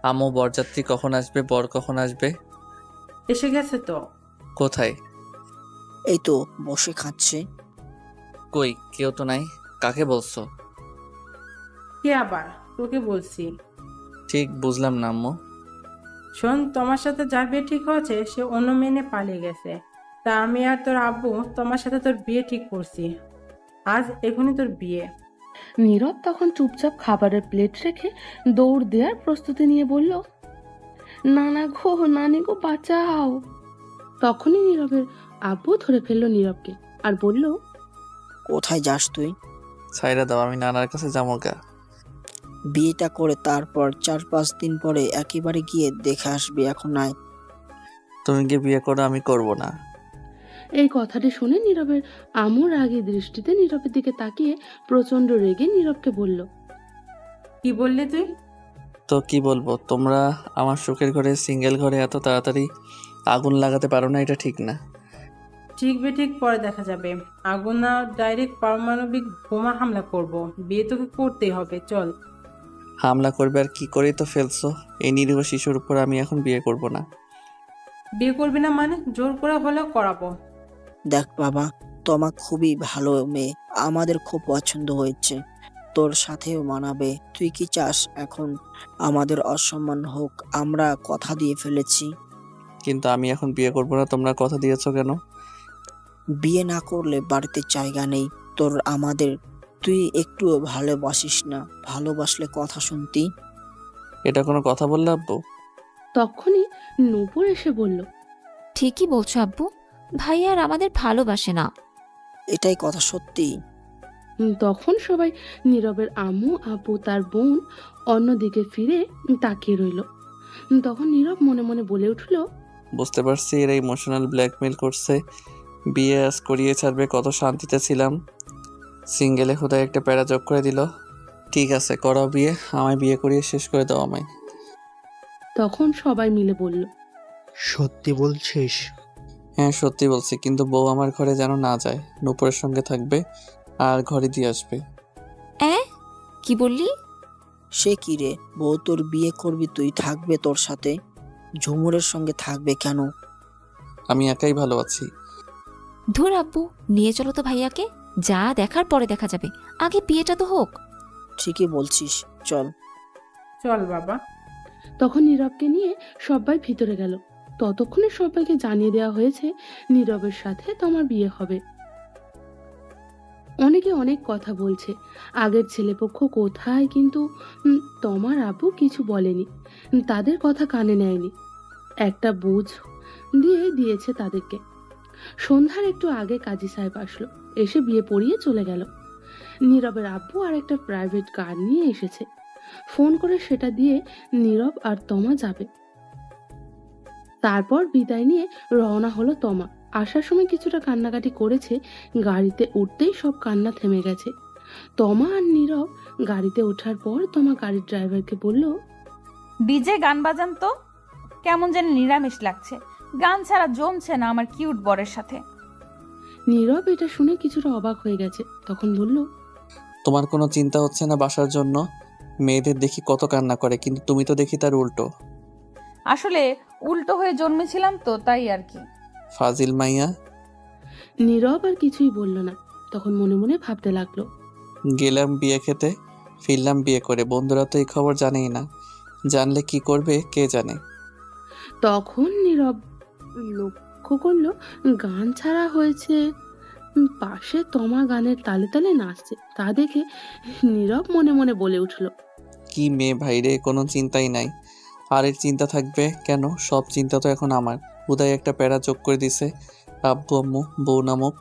আম্মু বরযাত্রী কখন আসবে, বর কখন আসবে? এসে গেছে তো। কোথায়? এই তো বসে খাচ্ছে। কই, কেউ তো নাই। কাকে বলছো? কে আবার? তোকে বলছি। ঠিক বুঝলাম না আম্মু। শোন, তোমার সাথে যার বিয়ে ঠিক হয়েছে সে অন্য মেনে পালিয়ে গেছে। তা আমি আর তোর আব্বু তোমার সাথে তোর বিয়ে ঠিক করছি। আজ এখনই তোর বিয়ে। নীরব তখন চুপচাপ খাবারের প্লেট রেখে দৌড় দেওয়ার প্রস্তুতি নিয়ে বলল, নানা গো, নানি গো, বাঁচাও। তখনই নীরবের আব্বু ধরে ফেললো নীরবকে আর বলল, কোথায় যাস তুই? ছাইরা দাও, আমি নানার কাছে যাবো গা। বিয়েটা করে তারপর 4-5 দিন পরে একেবারে গিয়ে দেখে আসবি, এখন আয়। তুমি গিয়ে বিয়ে করো, আমি করব না। এই কথাটি শুনে নীরবের আম্মু রাগী দৃষ্টিতে নীরবের দিকে তাকিয়ে প্রচন্ড রেগে নীরবকে বলল, কি বললি তুই? তো কি বলবো, তোমরা আমার সুখের ঘরে, সিঙ্গেল ঘরে এত তাড়াতাড়ি আগুন লাগাতে পারো না, এটা ঠিক না। ঠিক বেঠিক পরে দেখা যাবে। আগুন না, ডাইরেক্ট পারমাণবিক বোমা হামলা করব। বিয়ে তোকে করতেই হবে, চল। হামলা করবে আর কি করেই তো ফেলছো। এই নিরীহ শিশুর উপর আমি এখন বিয়ে করব না। বিয়ে করবি না মানে? জোর করে হলেও করাবো। দেখ বাবা, তোমা খুবই ভালো মেয়ে, আমাদের খুব পছন্দ হয়েছে, তোর সাথেও মানাবে। তুই কি চাস এখন আমাদের অসম্মান হোক? আমরা কথা দিয়ে ফেলেছি। কিন্তু আমি এখন বিয়ে করব না, তোমরা কথা দিয়েছো কেন? বিয়ে না করলে বাড়িতে জায়গা নেই তোর আমাদের। তুই একটুও ভালোবাসিস না, ভালোবাসলে কথা শুনতি। এটা কোনো কথা বললে আব্বু? তখনই নূপুর এসে বলল, ঠিকই বলছো আব্বু, ভাইয়া আর আমাদের ভালোবাসে না। এটাই কথা সত্যি? তখন সবাই নীরবের আম্মু আব্বু তার বোন অন্যদিকে ফিরে তাকিয়ে রইল। তখন নীরব মনে মনে বলে উঠল, বুঝতে পারছি এরা ইমোশনাল ব্ল্যাকমেল করছে, বিয়ে আজ করিয়ে ছাড়বে। কত শান্তিতে ছিলাম, সিঙ্গেলে খোদায় একটা প্যারা যোগ করে দিল। ঠিক আছে, করো বিয়ে, আমায় বিয়ে করিয়ে শেষ করে দাও আমায়। তখন সবাই মিলে বলল, সত্যি বলছিস? হ্যাঁ সত্যি বলছি, কিন্তু বউ আমার ঘরে যেন না যায়, নূপুরের সঙ্গে থাকবে আর ঘরে দিয়ে আসবে। কি বললি? সে কি রে, বউ তোর বিয়ে করবি, তুই থাকবে তোর সাথে, ঝুমুরের সঙ্গে থাকবে কেন? আমি একাই ভালো আছি। ধুর আব্বু, নিয়ে চলো তো ভাইয়াকে, যা দেখার পরে দেখা যাবে, আগে বিয়েটা তো হোক। ঠিকই বলছিস, চল। চল বাবা। তখন নীরবকে নিয়ে সবাই ভিতরে গেল। ততক্ষণে সবাইকে জানিয়ে দেওয়া হয়েছে নীরবের সাথে তোমার বিয়ে হবে। অনেকে অনেক কথা বলছে, আগের ছেলেপক্ষ কোথায়, কিন্তু তোমার আব্বু কিছু বলেনি, তাদের কথা কানে নেয়নি, একটা বুঝ দিয়েছে তাদেরকে। সন্ধ্যার একটু আগে কাজী সাহেব আসলো, এসে বিয়ে পড়িয়ে চলে গেল। নীরবের আব্বু আর একটা প্রাইভেট কার নিয়ে এসেছে, ফোন করে সেটা দিয়ে নীরব আর তমা যাবে। তারপর বিদায় নিয়ে রওনা হলো তমা। আসার সময় কিছুটা কান্নাকাটি করেছে, গাড়িতে উঠতেই সব কান্না থেমে গেছে। তমা আর নীরব গাড়িতে ওঠার পর তমা গাড়ির ড্রাইভারকে বলল, ডিজে গান বাজান তো, কেমন যেন নিরামিষ লাগছে, গান ছাড়া জমছে না আমার কিউট বরের সাথে। নীরব এটা শুনে কিছুটা অবাক হয়ে গেছে, তখন বলল, তোমার কোনো চিন্তা হচ্ছে না বাসার জন্য? মেয়েদের দেখি কত কান্না করে, কিন্তু তুমি তো দেখি তার উল্টো। আসলে উল্টো হয়ে জন্মেছিলাম তো, তাই আর কি। ফাজিল মাইয়া। নীরব আর কিছুই বলল না, তখন মনে মনে ভাবতে লাগলো, গেলাম বিয়ে খেতে, ফিরলাম বিয়ে করে, বন্ধুরা তো এই খবর জানেই না, জানলে কি করবে কে জানে। তখন নীরব লক্ষ্য করলো গান ছাড়া হয়েছে, পাশে তমা গানের তালে তালে নাচছে। তা দেখে নীরব মনে মনে বলে উঠল, কি মেয়ে ভাইরে, কোনো চিন্তাই নাই। আর এর চিন্তা থাকবে কেন? সব চিন্তা তো এখন আমার। উদয় একটা প্যারা যোগ করে দিছে, আব্বু আম্মু বউ নামক।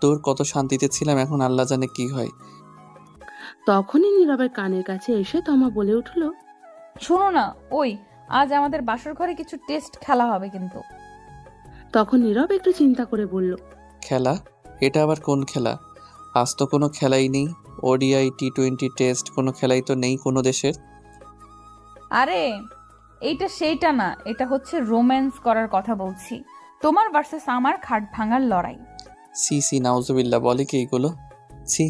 তোর কত শান্তিতে ছিলাম, এখন আল্লাহ জানে কি হয়। তখনই নীরবের কানের কাছে এসে তমা বলে উঠল, শোনো না, ওই আজ আমাদের বাসর ঘরে কিছু টেস্ট খেলা হবে কিন্তু। তখন নীরব একটু চিন্তা করে বলল, খেলা? এটা আবার কোন খেলা? আজ তো কোনো খেলাই নেই, ওডিআই টি20 টেস্ট কোনো খেলাই তো নেই কোনো দেশের। আরে এইটা সেইটা না, এটা হচ্ছে রোম্যান্স করার কথা বলছি, তোমার ভার্সেস আমার খাট ভাঙার লড়াই। সি সি নাউজুবিল্লাহ, বলে কি এইগুলো? ছি,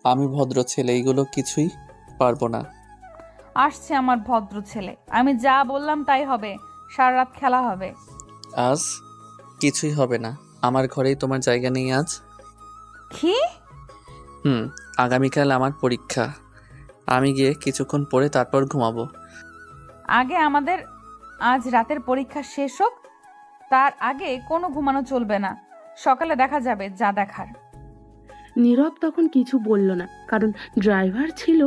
আমি ভদ্র ছেলে, এইগুলো কিছুই পারবো না। আসছে আমার ভদ্র ছেলে, আমি যা বললাম তাই হবে, সারা রাত খেলা হবে। আজ কিছুই হবে না, আমার ঘরেই তোমার জায়গা নেই আজ। কি? আগামীকাল আমার পরীক্ষা, আমি গিয়ে কিছুক্ষণ পরে তারপর ঘুমাবো। আগে আমাদের আজ রাতের পরীক্ষা শেষ হোক, তার আগে কোনো ঘুমানো চলবে না, সকালে দেখা যাবে যা দেখার। নীরব তখন কিছু বলল না, কারণ ড্রাইভার ছিল।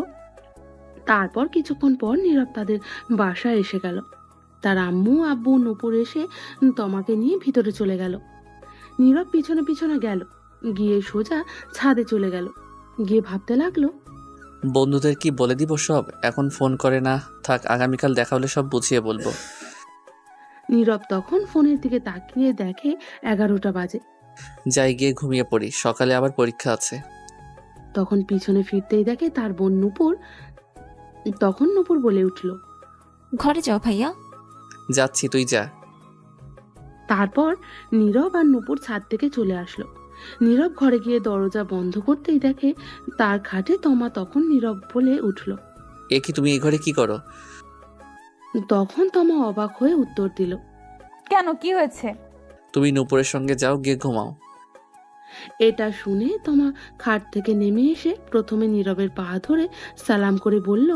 তারপর কিছুক্ষণ পর নীরব তাদের বাসায় এসে গেল। তার আম্মু আব্বু নূপুর এসে তমাকে নিয়ে ভিতরে চলে গেল। নীরব পিছনে পিছনে গেল, গিয়ে সোজা ছাদে চলে গেল। গিয়ে ভাবতে লাগলো, বন্ধুদের কি বলে দিব সব? এখন ফোন করে না, থাক, আগামীকাল দেখা হলে সব বুঝিয়ে বলবো। নীরব তখন ফোনের দিকে তাকিয়ে দেখে 11টা বাজে। যাই গিয়ে ঘুমিয়ে পড়ি, সকালে আবার পরীক্ষা আছে। তখন পিছনে ফিরতেই দেখে তার বোন নূপুর। তখন নূপুর বলে উঠল, ঘরে যাও ভাইয়া। যাচ্ছি, তুই যা। তারপর নীরব আর নূপুর ছাদ থেকে চলে আসলো। নীরব ঘরে গিয়ে দরজা বন্ধ করতেই দেখে তার খাটে তমা। তখন নীরব বলে উঠল, এ কি, তুমি এই ঘরে কি করো? তখন তমা অবাক হয়ে উত্তর দিল, কেন, কি হয়েছে? তুমি নূপুরের সঙ্গে যাও, গিয়ে ঘুমাও। এটা শুনে তমা খাট থেকে নেমে এসে প্রথমে নীরবের পা ধরে সালাম করে বলল,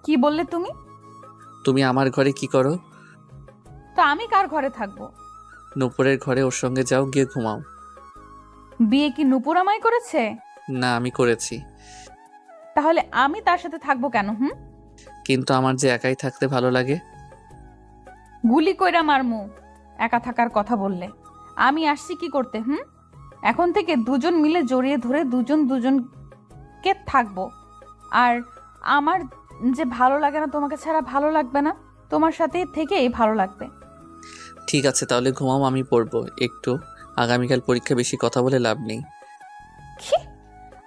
কি বললে তুমি? তুমি আমার ঘরে কি করো? তো আমি কার ঘরে থাকবো? নূপুরের ঘরে, ওর সঙ্গে যাও, গিয়ে ঘুমাও। বিয়ে কি নুপুর আমায় করেছে? না, আমি করেছি। তাহলে আমি তার সাথে থাকবো কেন? কিন্তু আমার যে একাই থাকতে ভালো লাগে। গুলি কইরা মারমু একা থাকার কথা বললে। আমি আসছি কি করতে? এখন থেকে দুজন মিলে জড়িয়ে ধরে দুজন কে থাকবো। আর আমার যে ভালো লাগে না তোমাকে ছাড়া ভালো লাগবে না, তোমার সাথে থেকেই ভালো লাগবে। ঠিক আছে তাহলে ঘুমাও, আমি পড়বো একটু। আগামীকাল পরীক্ষা, বেশি কথা বলে লাভ নেই। কি?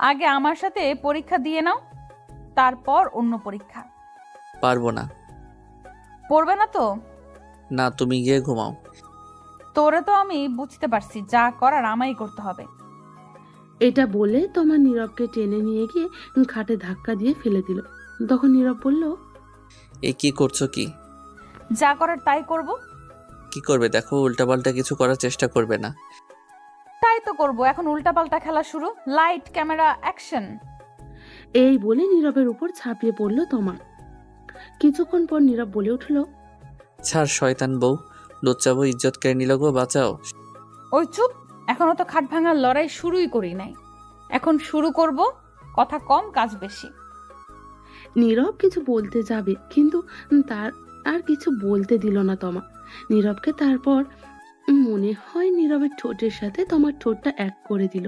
আগে আমার সাথে পরীক্ষা দিয়ে নাও, তারপর অন্য পরীক্ষা। পারবো না। পড়বে না তো? না, তুমি গিয়ে ঘুমাও। তোরে তো আমি বুঝতে পারছি, যা করার আমায় করতে হবে। এটা বলে তোমার নীরবকে টেনে নিয়ে গিয়ে খাটে ধাক্কা দিয়ে ফেলে দিল। তখন নীরব বলল, এই কি করছো কি? যা করার তাই করব। কি করবে দেখো, উল্টাপাল্টা কিছু করার চেষ্টা করবে না। তাই তো করব, এখন উল্টাপাল্টা খেলা শুরু। Light, camera, action. এই বলে নীরবের উপর ঝাঁপিয়ে পড়ল তোমার। কিছুক্ষণ পর নীরব বলে উঠল, ছাড় শয়তান বউ, লজ্জা বউ, ইজ্জত কেড়ে নিল গো, বাঁচাও। ওই চুপ, এখনো তো খাট ভাঙার লড়াই শুরুই করি নাই। এখন শুরু করব, কথা কম কাজ বেশি। নীরব কিছু বলতে যাবে, কিন্তু তার আর কিছু বলতে দিল না তমা। নীরবকে তারপর মনে হয় নীরবের ঠোঁটের সাথে তোমার ঠোঁটটা এক করে দিল,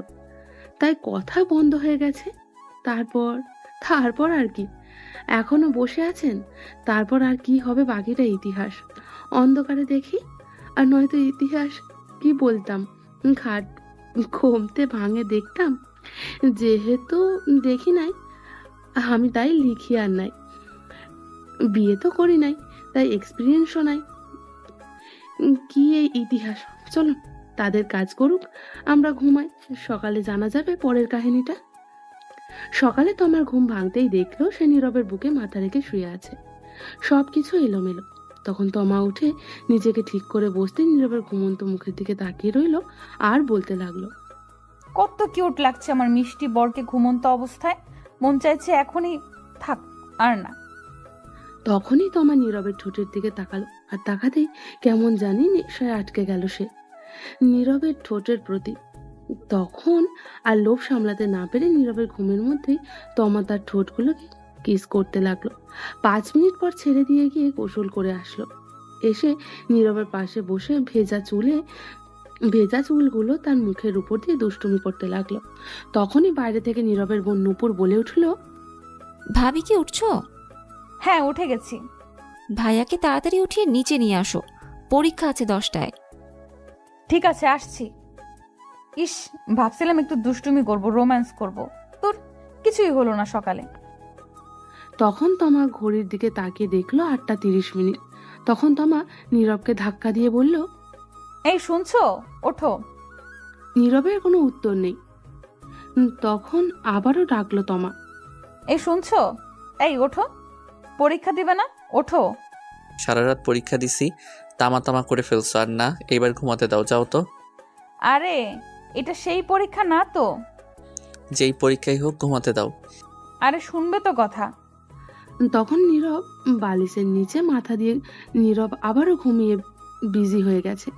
তাই কথা বন্ধ হয়ে গেছে। তারপর তারপর আর কি, এখনো বসে আছেন। তারপর আর কি হবে বাকিটা ইতিহাস। অন্ধকারে দেখি, আর নয়তো ইতিহাস কি বলতাম, ঘাট ঘুমতে ভাঙে দেখতাম। যেহেতু দেখি নাই, আমি তাই লিখি আর নাই। বিয়ে তো করি নাই, তাই এক্সপিরিয়েন্সও নাই। কি এই ইতিহাস। চলুন তাদের কাজ করুক, আমরা ঘুমাই, সকালে জানা যাবে পরের কাহিনীটা। সকালে তোমার ঘুম ভাঙতেই দেখলো সে নীরবের বুকে মাথা রেখে শুয়ে আছে, সবকিছু এলোমেলো। তখন তমা উঠে নিজেকে ঠিক করে বসতে নীরবের ঘুমন্ত মুখের দিকে তাকিয়ে রইল আর বলতে লাগলো, কত কিউট লাগছে আমার মিষ্টি বরকে ঘুমন্ত অবস্থায়। মন চাইছে এখনই থাক, আর না। তখনই তমা নীরবের ঠোঁটের দিকে তাকালো, আর তাকাতেই কেমন জানি নেশায় আটকে গেল সে নীরবের ঠোঁটের প্রতি। তখন আর লোভ সামলাতে না পেরে নীরবের ঘুমের মধ্যেই তমা তার ঠোঁটগুলোকে কিস করতে লাগলো। 5 মিনিট পর ছেড়ে দিয়ে গিয়ে গোসল করে আসলো। এসে নীরবের পাশে বসে ভেজা চুলগুলো তার মুখের উপর দিয়ে দুষ্টুমি করতে লাগলো। তখনই বাইরে থেকে নীরবের বোন নূপুর বলে উঠলো, ভাবি কি উঠছো? হ্যাঁ, উঠে গেছি। ভাইয়াকে তাড়াতাড়ি উঠিয়ে নিচে নিয়ে আসো, পরীক্ষা আছে 10টায়। ঠিক আছে, আসছি। ইস, ভাবছিলাম একটু দুষ্টুমি করব, রোম্যান্স করব, তোর কিছুই হলো না সকালে। তখন তমা ঘড়ির দিকে তাকিয়ে দেখলো 8টা 30 মিনিট। তখন তমা নীরবকে ধাক্কা দিয়ে বলল, এই শুনছো, ওঠো। নীরবের কোনো উত্তর নেই। তখন আবারও ডাকলো তমা, এই শুনছো, এই ওঠো, পরীক্ষা দিবে না, ওঠো। সারা রাত পরীক্ষা দিছি, তামা তামা করে ফেলছো। আর না, এবার ঘুমাতে দাও, যাও তো। আরে এটা সেই পরীক্ষা না তো। যেই পরীক্ষাই হোক, ঘুমাতে দাও। আরে শুনবে তো কথা। তখন নীরব বালিশের নিচে মাথা দিয়ে নীরব আবারও ঘুমিয়ে বিজি হয়ে গেছে।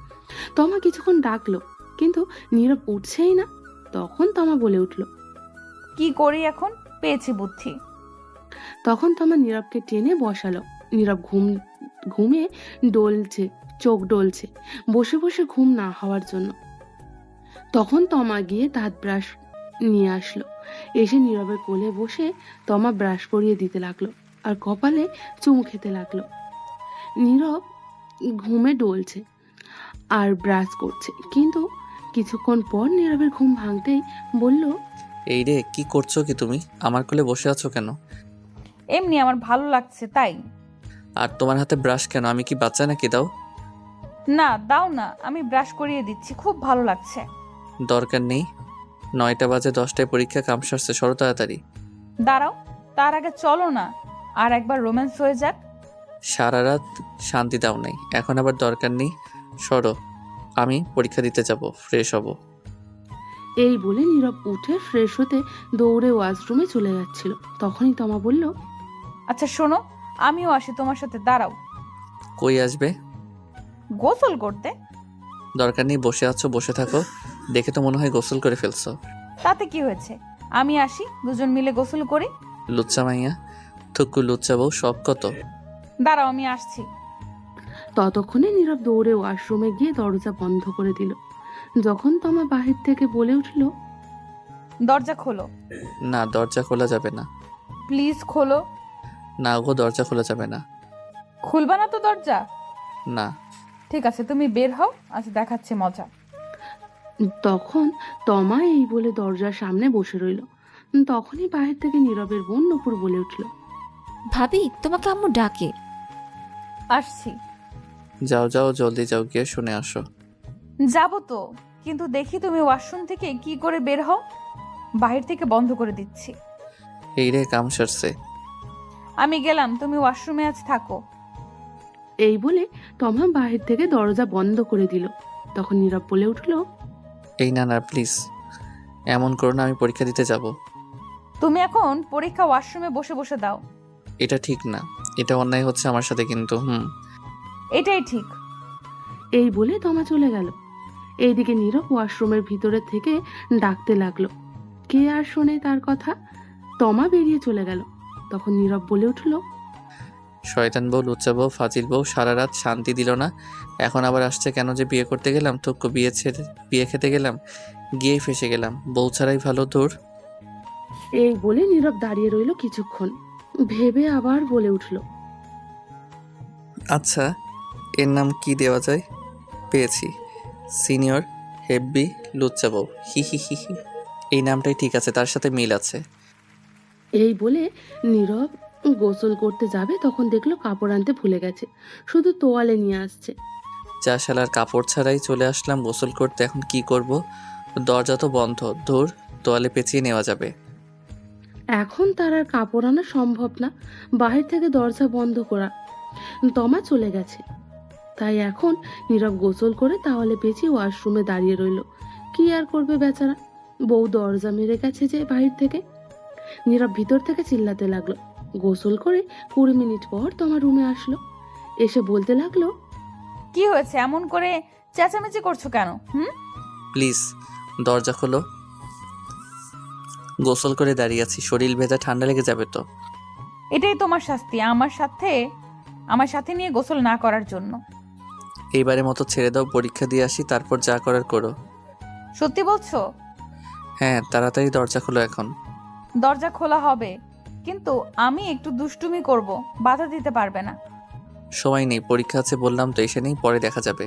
তমা কিছুক্ষণ ডাকলো, কিন্তু নীরব উঠছেই না। তখন তমা বলে উঠলো, কি করি এখন, পেয়েছি বুদ্ধি। তখন তমা নীরবকে টেনে বসালো। নীরব ঘুমে ডলছে, চোখ ডলছে, বসে বসে ঘুম না হওয়ার জন্য। তখন তমা গিয়ে দাঁত ব্রাশ নিয়ে আসলো। এসে নীরবের কোলে বসে তমা ব্রাশ করিয়ে দিতে লাগলো আর কপালে চুমু খেতে লাগলো। নীরব ঘুমে ডলছে আর ব্রাশ করছে, কিন্তু কিছুক্ষণ পর নীরবের ঘুম ভাঙতেই বলল, এই রে, কি করছো কি তুমি? আমার কোলে বসে আছো কেন? এমনি আমার ভালো লাগছে তাই। আর তোমার হাতে ব্রাশ কেন? আমি কি বাচ্চা নাকি? দাও। না দাও না, আমি ব্রাশ করিয়ে দিচ্ছি, খুব ভালো লাগছে। দরকার নেই, 9টা বাজে, 10টায় পরীক্ষা, কাম সারছে, সরো তাড়াতাড়ি। দাঁড়াও, তার আগে চলো না, আর একবার রোম্যান্স হয়ে যাক। সারা রাত শান্তি দাও নাই, এখন আবার দরকার নেই, সরো। আমি পরীক্ষা দিতে যাব, ফ্রেশ হব। এই বলে নীরব উঠে ফ্রেশ হতে দৌড়ে ওয়াশরুমে চলে যাচ্ছিল। তখনই তমা বলল, আচ্ছা শোনো, আমিও আসি তোমার সাথে, দাঁড়াও। কই আসবে? গোসল করতে। দরকার নেই, বসে আছো, বসে থাকো। দেখে তো মনে হয় গোসল করে ফেলছো। তাতে কি হয়েছে, আমি আসি, দুজন মিলে গোসল করি। লুচ্চা মাইয়া, থুকু লুচ্চা বউ, শখ কত। দাঁড়াও, আমি আসছি। ততক্ষণে নীরব দৌড়ে ওয়াশরুমে গিয়ে দরজা বন্ধ করে দিল। যখন তমা বাহির থেকে বলে উঠল, দরজা খোলো। না, দরজা খোলা যাবে না। প্লিজ খোলো। না গো, দরজা খোলা যাবে না। খুলবা না তো দরজা? না। ঠিক আছে, তুমি বের হও, আজ দেখাচ্ছে মজা। তখন তমা এই বলে দরজার সামনে বসে রইল। তখনই বাহির থেকে নীরবের বোন নূপুর বলে উঠল, ভাবি তোমাকে আম্মু ডাকে। আসছি। যাও যাও, জলদি যাও, গিয়ে শুনে আসো। যাবো তো, কিন্তু দেখি তুমি ওয়াশরুম থেকে কি করে বের হও। বাহির থেকে বন্ধ করে দিচ্ছি। এই রে, কাম সারছে। আমি গেলাম, তুমি ওয়াশরুমে আজ থাকো। এই বলে তমা বাহির থেকে দরজা বন্ধ করে দিল। তখন নীরব বলে উঠল, এই না না, প্লিজ এমন করো না, আমি পরীক্ষা দিতে যাব। তুমি এখন পরীক্ষা ওয়াশরুমে বসে বসে দাও। এটা ঠিক না, এটা অন্যায় হচ্ছে আমার সাথে কিন্তু। এটাই ঠিক। এই বলে তমা চলে গেল। এইদিকে নীরব ওয়াশরুমের ভিতরে থেকে ডাকতে লাগলো। কে আর শোনে তার কথা। তমা বেরিয়ে চলে গেল। তখন নীরব বলে উঠল, শয়তান বউ, লুচ্চা বউ, ফাজিল বউ, সারা রাত শান্তি দিল না, এখন আবার আসছে কেন যে বিয়ে করতে গেলাম, তো বিয়ে খেতে গেলাম, গিয়েই ফেসে গেলাম, বউ ছাড়াই ভালো। দূর। এই বলে নীরব দাঁড়িয়ে রইল কিছুক্ষণ, ভেবে আবার বলে উঠল, আচ্ছা, এর নাম কি দেওয়া যায়? পেয়েছি, সিনিয়র হেব্বি লুচ্চা বউ। হি হি হি হি, এই নামটাই ঠিক আছে, তার সাথে মিল আছে। এই বলে নীরব গোসল করতে যাবে, তখন দেখলো কাপড় আনতে ভুলে গেছে, শুধু তোয়ালে নিয়ে আসছে। যা শালার, কাপড় ছাড়াই চলে আসলাম গোসল করতে, এখন কি করব? দরজা তো বন্ধ, ধুর, তোয়ালে পেঁচিয়ে নেওয়া যাবে। এখন তার আর কাপড় আনা সম্ভব না, বাহির থেকে দরজা বন্ধ করা। তমা চলে গেছে, তাই এখন নীরব গোসল করে তাহলে পেঁচিয়ে ওয়াশরুমে দাঁড়িয়ে রইল। কি আর করবে বেচারা, বউ দরজা মেরে গেছে যে বাহির থেকে। নীরব ভিতর থেকে চিল্লাতে লাগলো। গোসল করে 20 মিনিট পর তোমার রুমে আসলো, এসে বলতে লাগলো, কি হয়েছে, এমন করে চেঁচামেচি করছো কেন? প্লিজ দরজা খোলো, গোসল করে দাঁড়িয়ে আছি, শরীর ভেজা, ঠান্ডা লেগে যাবে তো। এটাই তোমার শাস্তি আমার সাথে নিয়ে গোসল না করার জন্য। এইবারের মতো ছেড়ে দাও, পরীক্ষা দিয়ে আসি, তারপর যা করার করো। সত্যি বলছো? হ্যাঁ, তাড়াতাড়ি দরজা খোলো এখন। দরজা খোলা হবে, কিন্তু আমি একটু দুষ্টুমি করব, বাধা দিতে পারবে না। সময় নেই, পরীক্ষা আছে বললাম তো, এসে নেই, পরে দেখা যাবে।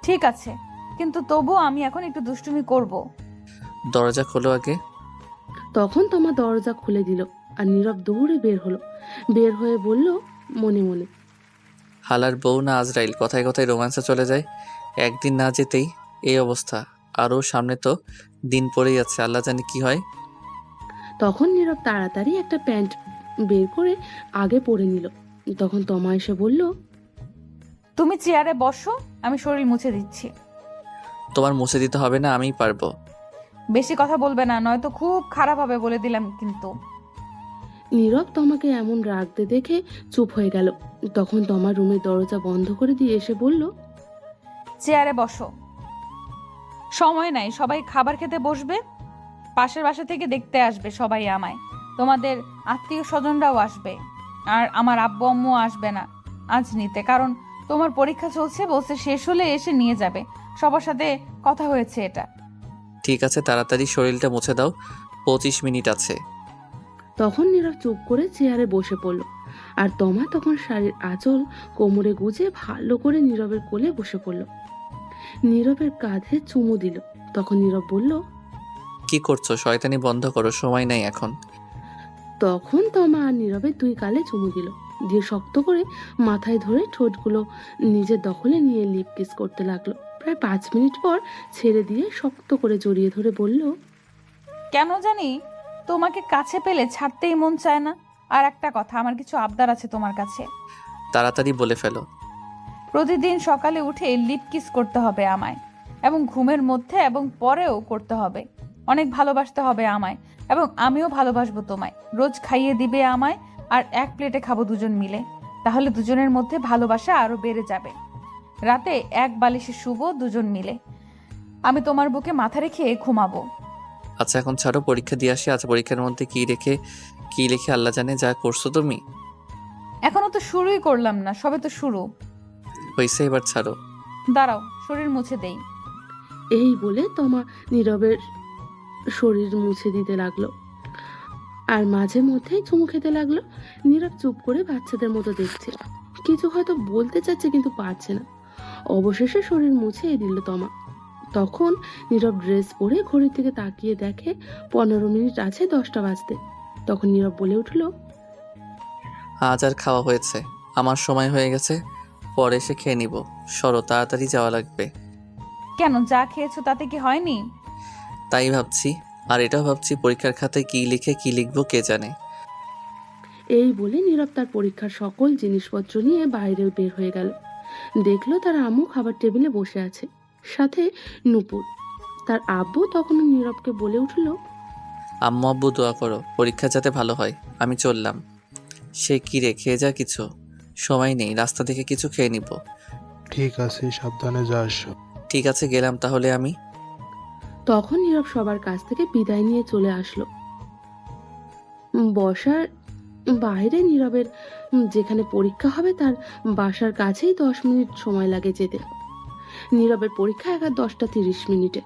ঠিক আছে, কিন্তু তবুও আমি এখন একটু দুষ্টুমি করব। দরজা খোলো আগে। তখন তোমার দরজা খুলে দিল আর নীরব দৌড়ে বের হলো। বের হয়ে বলল মনে মনে, হালার বউ না আজরাইল, কথায় কথায় রোম্যান্সে চলে যায়, একদিন না যেতেই এই অবস্থা। আরও সামনে তো দিন পড়েই আছে, আল্লাহ জানে কি হয়। তখন নীরব তাড়াতাড়ি একটা প্যান্ট বের করে আগে পরে নিল। তখন তমা এসে বলল, তুমি চেয়ারে বসো, আমি শরীর মুছে দিচ্ছি। তোমার মুছে দিতে হবে না, আমিই পারবো। বেশি কথা বলবে না, নয়তো খুব খারাপ হবে বলে দিলাম কিন্তু। নীরব তোমাকে এমন রাগতে দেখে চুপ হয়ে গেল। তখন তোমার রুমের দরজা বন্ধ করে দিয়ে এসে বলল, চেয়ারে বসো। সময় নাই, সবাই খাবার খেতে বসবে, পাশের বাসা থেকে দেখতে আসবে সবাই আমায়, তোমাদের আত্মীয় স্বজনরাও আসবে, আর আমার আব্বু আম্মু আসবে না আজ নিতে, কারণ তোমার পরীক্ষা চলছে, বলছে শেষ হলে এসে নিয়ে যাবে। সবার সাথে কথা হয়েছে এটা। ঠিক আছে, তাড়াতাড়ি শরীরটা মুছে দাও, 25 মিনিট আছে। তখন নীরব চুপ করে চেয়ারে বসে পড়ল। আর তমা তখন শাড়ির আঁচল কোমরে গুজে ভালো করে নীরবের কোলে বসে পড়ল। নীরবের কাঁধে চুমু দিল। তখন নীরব বলল, কি করছো? শয়তানি বন্ধ করো, সময় নাই এখন। তখন তমা আর নীরবের 2 গালে চুমু দিল, দিয়ে শক্ত করে মাথায় ধরে ঠোঁটগুলো নিজের দখলে নিয়ে লিপ কিস করতে লাগলো। প্রায় 5 মিনিট পর ছেড়ে দিয়ে শক্ত করে জড়িয়ে ধরে বলল, কেন জানি তোমাকে কাছে পেলে ছাড়তেই মন চায় না। আর একটা কথা, আমার কিছু আবদার আছে তোমার কাছে। তাড়াতাড়ি বলে ফেলো। প্রতিদিন সকালে উঠে লিপ কিস করতে হবে আমায়, এবং ঘুমের মধ্যে এবং পরেও করতে হবে। অনেক ভালোবাসতে হবে আমায়, এবং আমিও ভালোবাসবো তোমায়। রোজ খাইয়ে দিবে আমায়, আর এক প্লেটে খাবো দুজন মিলে, তাহলে দুজনের মধ্যে ভালোবাসা আরো বেড়ে যাবে। রাতে এক বালিশে শুবো দুজন মিলে, আমি তোমার বুকে মাথা রেখে ঘুমাবো। আচ্ছা এখন ছাড়ো, পরীক্ষা দিয়ে আসি। আজ পরীক্ষার মধ্যে কি লিখে আল্লাহ জানে, যা করছো তুমি। এখনো তো শুরুই করলাম না, সবে তো শুরু হয়েছে, এবার ছাড়ো। দাঁড়াও, শরীর মুছে দেই। এই বলে তমা নীরবের শরীর মুছে দিতে লাগলো আর মাঝে মধ্যেই চুমু খেতে লাগলো। নীরব চুপ করে বাচ্চাদের মতো দেখছে, কিছু হয়তো বলতে চাচ্ছে কিন্তু পারছে না। অবশেষে শরীর মুছে দিল তমা। তখন নীরব ড্রেস পরে ঘড়ির দিকে তাকিয়ে দেখে 15 মিনিট আছে 10টা বাজতে। তখন নীরব বলে উঠল, আজ আর খাওয়া হয়েছে, আমার সময় হয়ে গেছে, পরে এসে খেয়ে নিব। সরো, তাড়াতাড়ি যাওয়া লাগবে। কেন, যা খেয়েছো তাতে কি হয়নি? তাই ভাবছি, আর এটাও ভাবছি পরীক্ষার খাতায় কি লিখে কি লিখবো কে জানে। এই বলে নীরব তার পরীক্ষার সকল জিনিসপত্র নিয়ে বাইরে বের হয়ে গেল। দেখলো তার আম্মু খাবার টেবিলে বসে আছে, সাথে নূপুর। তার আব্বু তখন নীরবকে বলে উঠল, আম্মু আব্বু দোয়া করো পরীক্ষা যাতে ভালো হয়। আমি চললাম। সে কি রে, খেয়ে যা কিছু। সময় নেই, রাস্তা থেকে কিছু খেয়ে নিব। ঠিক আছে, সাবধানে যাস। ঠিক আছে, গেলাম তাহলে আমি। তখন নীরব সবার কাছ থেকে বিদায় নিয়ে চলে আসলো। বসার বাইরে নীরবের যেখানে পরীক্ষা হবে তার বাসার কাছেই 10 মিনিট সময় লাগে যেতে। নীরবের পরীক্ষা 10:30 মিনিটে।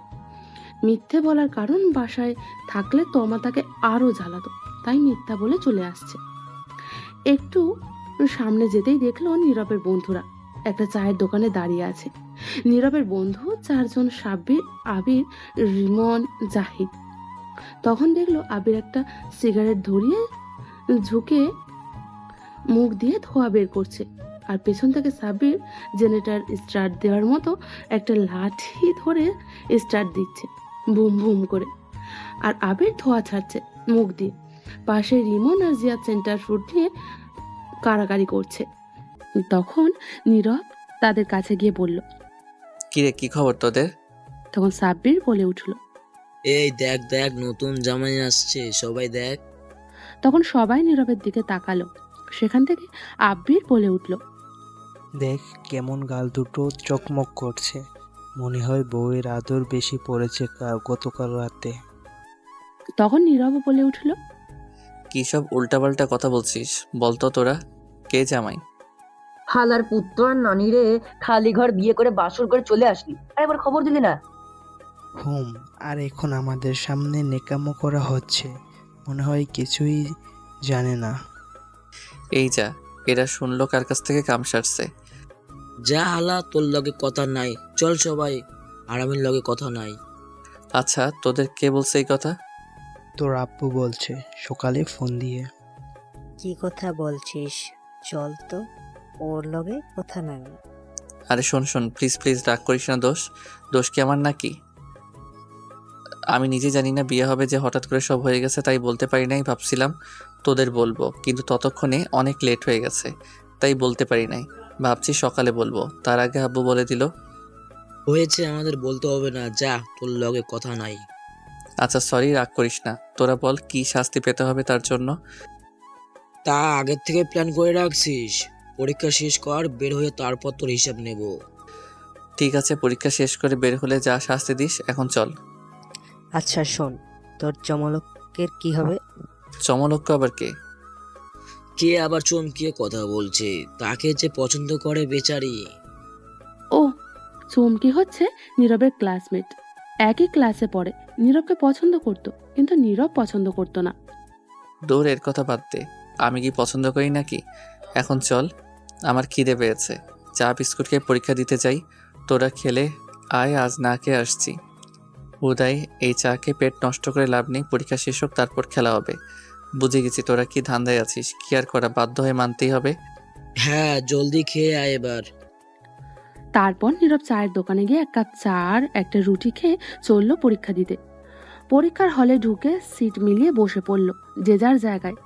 মিথ্যে বলার কারণ বাসায় থাকলে তমা তাকে আরো জ্বালাতো, তাই মিথ্যা বলে চলে আসছে। একটু সামনে যেতেই দেখলো নীরবের বন্ধুরা একটা চায়ের দোকানে দাঁড়িয়ে আছে। নীরবের বন্ধু 4 জন, সাব্বির, আবির, রিমন, জাহিদ। তখন দেখলো আবির একটা সিগারেট ধরিয়ে ঝুঁকে মুখ দিয়ে ধোঁয়া বের করছে, আর পেছন থেকে সাব্বির জেনারেটর স্টার্ট দেওয়ার মতো একটা লাঠি ধরে স্টার্ট দিচ্ছে বুম বুম করে, আর আবির ধোঁয়া ছাড়ছে মুখ দিয়ে। পাশে রিমন আর জিয়া সেন্টার ফুড নিয়ে কাড়াকাড়ি করছে। তখন নীরব তাদের কাছে গিয়ে বলল, কিরে, কি খবর তোদের? তখন সাব্বির বলে উঠল। এই দেখ দেখ, নতুন জামাই আসছে, সবাই দেখ। তখন সবাই নীরবের দিকে তাকালো। সেখান থেকে আব্বির বলে উঠল, দেখ কেমন গাল দুটো চকমক করছে, মনে হয় বউয়ের আদর বেশি পড়েছে গতকাল রাতে। তখন নীরব বলে উঠল, কি সব উল্টাপাল্টা কথা বলছিস? বলতো তোরা কে জামাই? হালার পুত্র আর নানি রে, খালি ঘর বিয়ে করে বাসর করে চলে আসলি, আর এবার খবর দিলি না। আর এখন আমাদের সামনে নেকামো করা হচ্ছে, মনে হয় কিছুই জানে না। এই যা, এরা শুনলো কার কাছ থেকে কাম সারছে। যা হালা, তোর লগে কথা নাই, চল সবাই, আরামের লগে কথা নাই। আচ্ছা, তোদের কে বলছে এই কথা? তোর আব্বু বলছে সকালে ফোন দিয়ে। কি কথা বলছিস? চল তো, ওর লগে কথা নাই। আরে শোন শোন, প্লিজ প্লিজ রাগ করিস না। দোষ কি আমার নাকি? আমি নিজে জানি না বিয়ে হবে যে, হঠাৎ করে সব হয়ে গেছে, তাই বলতে পারি নাই। ভাবছিলাম তোদের বলবো, কিন্তু ততক্ষণে অনেক লেট হয়ে গেছে, তাই বলতে পারি নাই। ভাবছি সকালে বলবো, তার আগে আব্বু বলে দিল। হয়েছে, আমাদের বলতে হবে না, যা, তোর লগে কথা নাই। আচ্ছা সরি, রাগ করিস না। তোরা বল কি শাস্তি পেতে হবে তার জন্য? তা আগের থেকে প্ল্যান করে রাখছিস? পরীক্ষা শেষ কর, বের হয়ে তারপর তোর হিসাব নেব। ঠিক আছে, পরীক্ষা শেষ করে বের হলে যা শাস্তি দিস। এখন চল। আচ্ছা শোন, তোর চমলকের কি হবে? চমলক্ষ আবার কে? কে আবার চমকিয়ে কথা বলছে? তাকে যে পছন্দ করে বেচারি। ও, চমকি হচ্ছে নীরবের ক্লাসমেট, একই ক্লাসে পড়ে, নীরবকে পছন্দ করত, কিন্তু নীরব পছন্দ করতো না। দূর, এর কথা বাদ দে। আমি কি পছন্দ করি নাকি? এখন চল, আমার খিদে পেয়েছে। চা বিস্কুট খেয়ে পরীক্ষা দিতে চাই। তোরা খেলে আয়, আজ না খেয়ে আসছি। উদয়, এই চা খেয়ে পেট নষ্ট করে লাভ নেই। পরীক্ষা শেষ হোক, তারপর খেলা হবে। বুঝে গেছি তোরা কি ধান্দায় আছিস। কি আর করা, বাধ্য হয়ে মানতেই হবে। হ্যাঁ, জলদি খেয়ে আয় এবার। তারপর নীরব চায়ের দোকানে গিয়ে 1 কাপ চা আর একটা রুটি খেয়ে চললো পরীক্ষা দিতে। পরীক্ষার হলে ঢুকে সিট মিলিয়ে বসে পড়লো যে যার জায়গায়।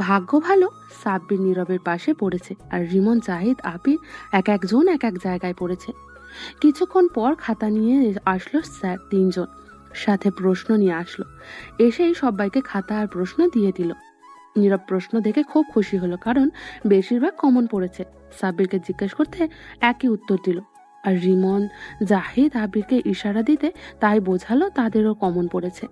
ভাগ্য ভালো, সাব্বির নীরবের পাশে পড়েছে, আর রিমন, জাহিদ, আবির একজন এক জায়গায় পড়েছে। কিছুক্ষণ পর খাতা নিয়ে আসলো স্যার 3 জন, সাথে প্রশ্ন নিয়ে আসলো। এসেই সবাইকে খাতা আর প্রশ্ন দিয়ে দিল। নীরব প্রশ্ন দেখে খুব খুশি হলো, কারণ বেশিরভাগ কমন পড়েছে। সাব্বিরকে জিজ্ঞেস করতে একই উত্তর দিল, আর রিমন, জাহিদ আবিরকে ইশারা দিতে তাই বোঝালো তাদেরও কমন পড়েছে।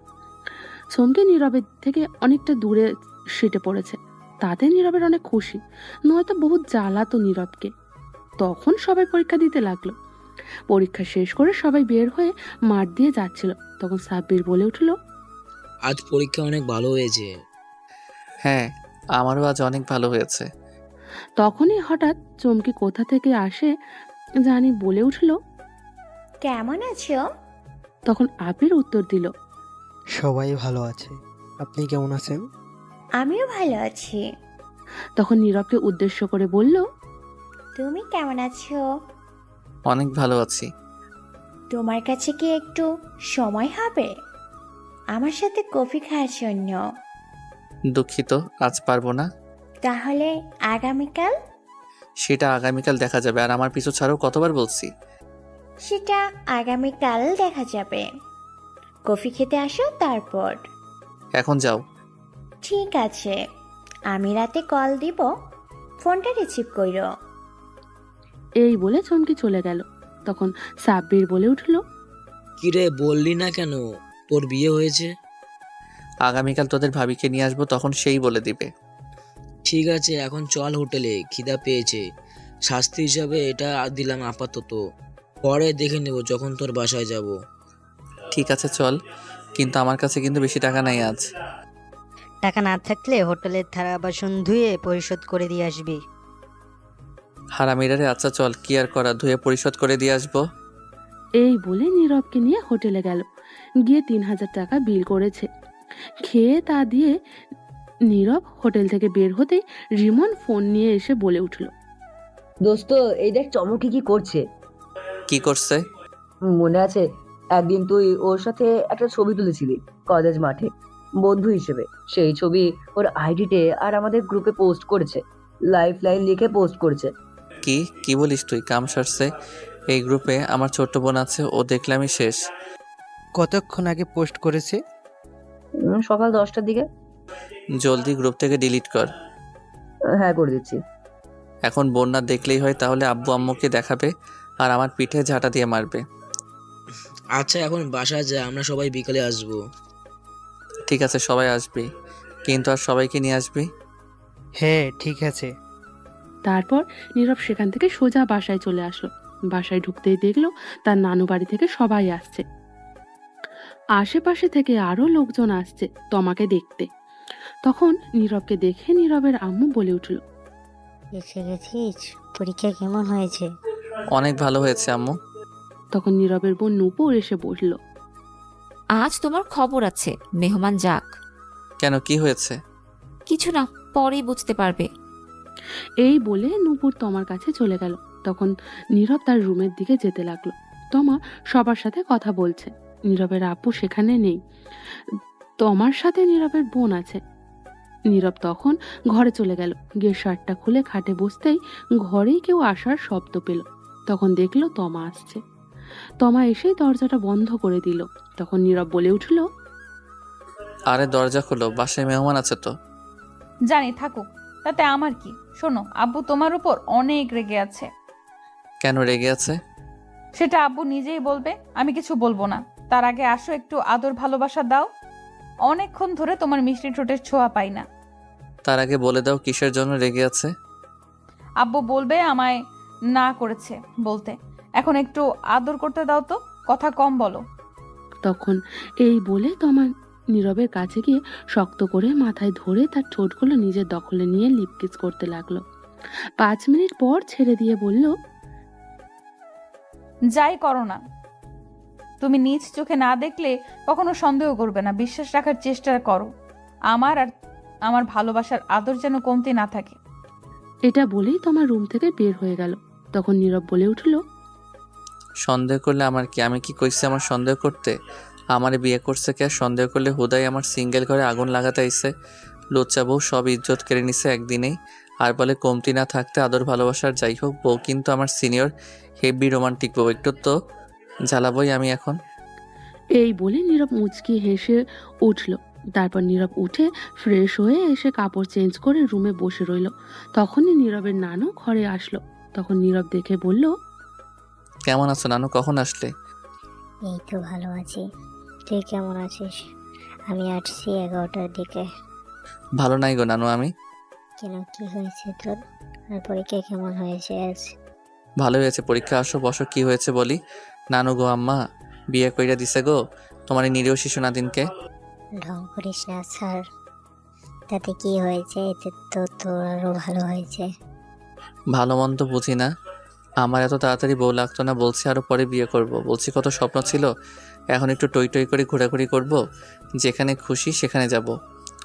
চমকে নীরবের থেকে অনেকটা দূরে সিটে পড়েছে, তাতে নীরবের অনেক খুশি, নয়তো বহুত জ্বালাতো নীরবকে। তখন সবাই পরীক্ষা দিতে লাগলো। পরীক্ষা শেষ করে সবাই বের হয়ে মাঠ দিয়ে যাচ্ছিল। তখন সাব্বির বলে উঠল, আজ পরীক্ষা অনেক ভালো হয়েছে। হ্যাঁ, আমারও আজ অনেক ভালো হয়েছে। তখনই হঠাৎ চমকি কোথা থেকে আসে জানি বলে উঠল। কেমন আছো? তখন আবির উত্তর দিল। সবাই ভালো আছে, আপনি কেমন আছেন? আমিও ভালো আছি। তখন নীরবকে উদ্দেশ্য করে বলল। তুমি কেমন আছো? অনেক ভালো আছি। তোমার কাছে কি একটু সময় হবে আমার সাথে কফি খাওয়ার জন্য? দুঃখিত, আজ পারবো না। তাহলে আগামীকাল? সেটা আগামীকাল দেখা যাবে। আর আমার পিছু ছাড়াও কতবার বলছি। সেটা আগামীকাল দেখা যাবে। কফি খেতে আসো তারপর। এখন যাও। ঠিক আছে, আমি রাতে কল দিব, ফোনটা রিসিভ করো। এই বলে চমকি চলে গেল। তখন সাব্বির বলে উঠল। কিরে বললি না কেন তোর বিয়ে হয়েছে? আগামীকাল তোদের ভাবিকে নিয়ে আসবো, তখন সেই বলে দিবে। ঠিক আছে, এখন চল হোটেলে, খিদা পেয়েছে। শাস্তি হিসাবে এটা দিলাম আপাতত, পরে দেখে নেব যখন তোর বাসায় যাব। ঠিক আছে চল, কিন্তু আমার কাছে কিন্তু বেশি টাকা নাই আজ। টাকা না থাকলে হোটেলের থালা বাসন ধুয়ে পরিশোধ করে দিয়ে আসবি। হারামিরারে, আচ্ছা চল, কি আর করা, ধুয়ে পরিশোধ করে দিয়ে আসবো। এই বলে নীরবকে নিয়ে হোটেলে গেল। গিয়ে 3,000 টাকা বিল করেছে। খেয়ে তা দিয়ে নীরব হোটেল থেকে বের হতেই রিমন ফোন নিয়ে এসে বলে উঠল। দোস্ত, এই দেখ চমকি কি করছে। কি করছে? মনে আছে একদিন তুই ওর সাথে একটা ছবি তুলেছিলি কলেজ মাঠে বন্ধু হিসেবে? সেই ছবি ওর আইডিতে আর আমাদের গ্রুপে পোস্ট করেছে, লাইফ লাইন লিখে পোস্ট করেছে। কি কি বলিস তুই? কাম সারছে। এই গ্রুপে আমার ছোট্ট বোন আছে, ও দেখলে আমি শেষ। কতক্ষণ আগে পোস্ট করেছে? সকাল 10টার দিকে। জলদি গ্রুপ থেকে ডিলিট কর। হ্যাঁ, করে দিচ্ছি। এখন বোন না দেখলেই হয়, তাহলে আব্বু আম্মুকে দেখাবে আর আমার পিঠে ঝাঁটা দিয়ে মারবে। আচ্ছা এখন বাসায় যা, আমরা সবাই বিকালে আসবো। ঠিক আছে, সবাই আসবি, কিন্তু আর সবাইকে নিয়ে আসবি। হ্যাঁ ঠিক আছে। তারপর নীরব সেখান থেকে সোজা বাসায় চলে আসলো। বাসায় ঢুকতেই দেখলো তার নানু বাড়ি থেকে সবাই আসছে। আশেপাশে থেকে আরো লোকজন আসছে তমাকে দেখতে। তখন নীরবকে দেখে নীরবের আম্মু বলে উঠল। এসে গেছিস? পরীক্ষা কেমন হয়েছে? অনেক ভালো হয়েছে আম্মু। তখন নীরবের বোন নূপুর এসে বসল। আজ তোমার খবর আছে, মেহমান যাক। কেন, কি হয়েছে? কিছু না, পরেই বুঝতে পারবে। এই বলে নূপুর তমার কাছে চলে গেল। তখন নীরব তার রুমের দিকে যেতে লাগলো। তমা সবার সাথে কথা বলছে। নীরবের আপু সেখানে নেই, তমার সাথে নীরবের বোন আছে। নীরব তখন ঘরে চলে গেল। গিয়ে শার্টটা খুলে খাটে বসতেই ঘরেই কেউ আসার শব্দ পেল। তখন দেখলো তমা আসছে। তমা এসেই দরজাটা বন্ধ করে দিল। তখন নীরব বলে উঠল। আরে দরজা খোলো, বাসায় মেহমান আছে তো। জানি, থাকুক, তাতে আমার কি। শোনো, আব্বু তোমার উপর অনেক রেগে আছে। কেন রেগে আছে? সেটা আব্বু নিজেই বলবে, আমি কিছু বলবো না। তার আগে আসো, একটু আদর ভালোবাসা দাও। অনেকক্ষণ ধরে তোমার মিষ্টি ঠোঁটের ছোঁয়া পাই না। তার আগে বলে দাও কিসের জন্য রেগে আছে। আব্বু বলবে আমায় না করেছে বলতে। এখন একটু আদর করতে দাও তো, কথা কম বলো। তখন এই বলে তমা নীরবের কাছে গিয়ে শক্ত করে মাথায় ধরে তার ঠোঁটগুলো নিজের দখলে নিয়ে লিপকিস করতে লাগলো। 5 মিনিট পর ছেড়ে দিয়ে বলল। যাই করো না, তুমি নিজ চোখে না দেখলে কখনো সন্দেহ করবে না। বিশ্বাস রাখার চেষ্টা করো। আমার আর আমার ভালোবাসার আদর যেন কমতে না থাকে। এটা বলেই তোমার রুম থেকে বের হয়ে গেল। তখন নীরব বলে উঠল। সন্দেহ করলে আমার কি? আমি কি কইছি আমার সন্দেহ করতে? আমারে বিয়ে করছে কে? সন্দেহ করলে হুদাই আমার সিঙ্গেল ঘরে আগুন লাগাতে আইছে। লুচ্চা বউ সব ইজ্জত কেড়ে নিছে একদিনেই। আর বলে কমতি না থাকতে আদর ভালোবাসার। যাই হোক, বউ কিন্তু আমার সিনিয়র, হেভি রোমান্টিক বউ। একটু তো জ্বালাবই আমি এখন। এই বলে নীরব মুচকি হেসে উঠল। তারপর নীরব উঠে ফ্রেশ হয়ে এসে কাপড় চেঞ্জ করে রুমে বসে রইল। তখনই নীরবের নানু ঘরে আসলো। তখন নীরব দেখে বলল। কেমন আছো নানু, কখন আসলে? এই তো ভালো আছি, তুই কেমন আছিস? আমি আসছি 11টার দিকে। ভালো নাই গো নানু আমি। কেন, কি হয়েছে তোর? আর পরীক্ষা কেমন হয়েছে আজ? ভালো হয়েছে পরীক্ষা। আসো বসো, কি হয়েছে বলি। নানু গো, আম্মা বিয়ে কইরা দিছে গো তোমার এই নিরীহ শিশু নাতিনকে। ঢং করিস না স্যার, তাতে কি হয়েছে? এতে তো তোর আরো ভালো হয়েছে। ভালো মন্দ বুঝি না, আমার এত তাড়াতাড়ি বউ লাগতো না, বলছি আরো পরে বিয়ে করব। বলছি কত স্বপ্ন ছিল, এখন একটু টই টই করে ঘোরাঘুরি করব, যেখানে খুশি সেখানে যাব।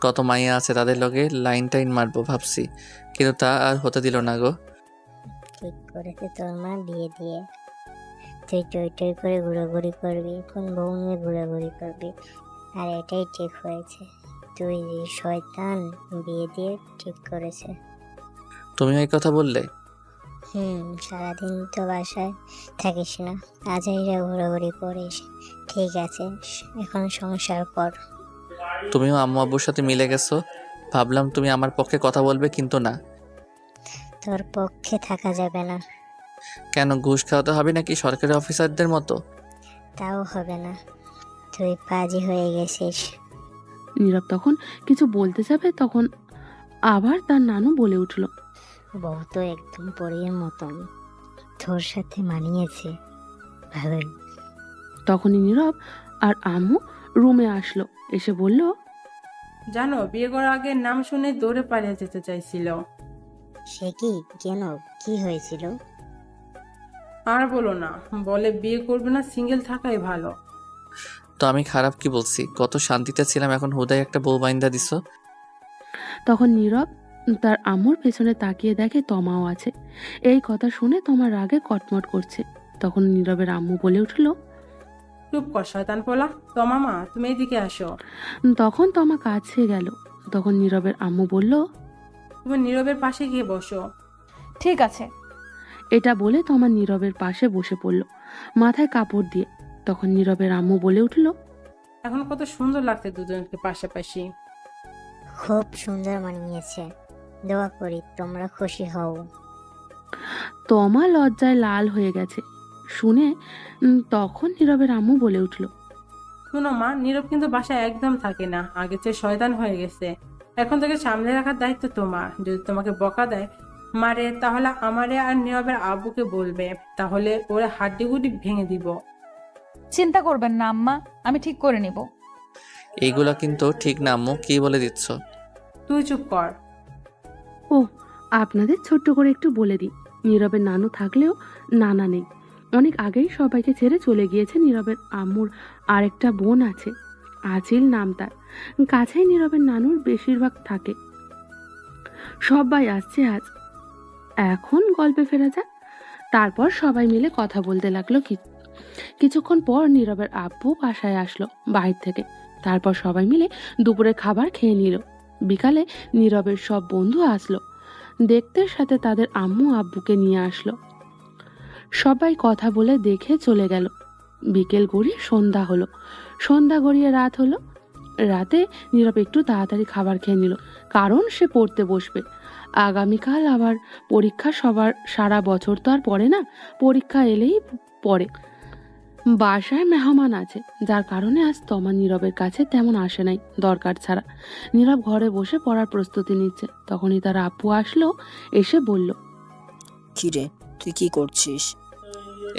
কত মাইয়া আছে তাদের লগে লাইন টাইন মারবো ভাবছি, কিন্তু তা আর হতে দিল না গো। ঠিক করেছে তোর মা বিয়ে দিয়ে। তুই টই টই করে ঘোরাঘুরি করবি, কোন বউ নিয়ে ঘোরাঘুরি করবি, আর এটাই ঠিক হয়েছে। তুই যে শয়তান, বিয়ে দিয়ে ঠিক করেছে। তুমি এই কথা বললে? সারাদিন তো বাসায় থাকিস না, আজাইরা ঘোরাঘুরি করিস। ঠিক আছে, এখন সংসার কর। তুমিও আম্মু আব্বুর সাথে মিলে গেছো, ভাবলাম তুমি আমার পক্ষে কথা বলবে, কিন্তু না। তোর পক্ষে থাকা যাবে না। কেন, ঘুষ খাওয়াতে হবে নাকি সরকারি অফিসারদের মতো? তাও হবে না, তুই পাজি হয়ে গেছিস। নীরব তখন কিছু বলতে যাবে, তখন আবার তার নানু বলে উঠল, বউ তো একদম পরীর মতন, তোর সাথে মানিয়েছে ভালোই। তখনই নীরব আর আম্মু রুমে আসলো, এসে বলল, জানো, বিয়ে করার আগে নাম শুনে দৌড়ে পালিয়ে যেতে চাইছিল। সে কি? কেন, কি হয়েছিল? আর বলো না, বলে বিয়ে করবে না, সিঙ্গেল থাকাই ভালো। তো আমি খারাপ কি বলছি? কত শান্তিতে ছিলাম, এখন হুদায় একটা বউ বাইন্দা দিছো। তখন নীরব তার আম্মুর পেছনে তাকিয়ে দেখে তমাও আছে। এই কথা শুনে তোমার রাগে কটমট করছে। তখন নীরবের আম্মু বলে উঠল, চুপ কর শয়তান পোলা, তো মামা তুমি এদিকে আসো। তখন তমা কাছে গেল। তখন নীরবের আম্মু বলল, তুমি নীরবের পাশে গিয়ে বসো। ঠিক আছে। এটা বলে তমা নীরবের পাশে বসে পড়ল, মাথায় কাপড় দিয়ে। তখন নীরবের আম্মু বলে উঠল, এখন কত সুন্দর লাগছে দুজনকে পাশাপাশি। খুব সুন্দর মানিয়েছে, দোয়া করি তোমরা খুশি হও। তমা লজ্জায় লাল হয়ে গেছে শুনে। তখন নীরবের আম্মু বলে উঠল, শোনো মা, নীরব কিন্তু বাসায় একদম থাকে না, আগে চেয়ে শয়তান হয়ে গেছে। এখন থেকে সামলে রাখার দায়িত্ব তোমার। যদি তোমাকে বকা দেয়, মারে, তাহলে আমারে আর নীরবের আব্বুকে বলবে, তাহলে ওরা হাড্ডিগুডি ভেঙে দিব। চিন্তা করবেন না আম্মা, আমি ঠিক করে নিব। এইগুলা কিন্তু ঠিক না আম্মু, কি বলে দিচ্ছ? তুই চুপ কর। ও, আপনাদের ছোট্ট করে একটু বলে দিই, নীরবের নানু থাকলেও নানা নেই। অনেক আগেই সবাইকে ছেড়ে চলে গিয়েছে। নীরবের আম্মুর আরেকটা বোন আছে, আচিল নাম তার। কাছেই নীরবের নানুর বেশিরভাগ থাকে। সবাই আসছে আজ। এখন গল্পে ফেরা যাক। তারপর সবাই মিলে কথা বলতে লাগলো। কিছুক্ষণ পর নীরবের আব্বু বাসায় আসলো বাহির থেকে। তারপর সবাই মিলে দুপুরে খাবার খেয়ে নিল। বিকালে নীরবের সব বন্ধু আসলো দেখতে, সাথে তাদের আম্মু আব্বুকে নিয়ে আসলো। সবাই কথা বলে দেখে চলে গেল। বিকেল গড়িয়ে সন্ধ্যা হলো, সন্ধ্যা গড়িয়ে রাত হলো। রাতে নীরব একটু তাড়াতাড়ি খাবার খেয়ে নিল, কারণ সে পড়তে বসবে। আগামীকাল আবার পরীক্ষা। সবার সারা বছর তো আর পড়ে না, পরীক্ষা এলেই পড়ে। বাসায় মেহমান আছে, যার কারণে আজ তমা নীরবের কাছে তেমন আসে নাই দরকার ছাড়া। নীরব ঘরে বসে পড়ার প্রস্তুতি নিচ্ছে। তখনই তার আপু আসলো, এসে বলল, কিরে, তুই কি করছিস?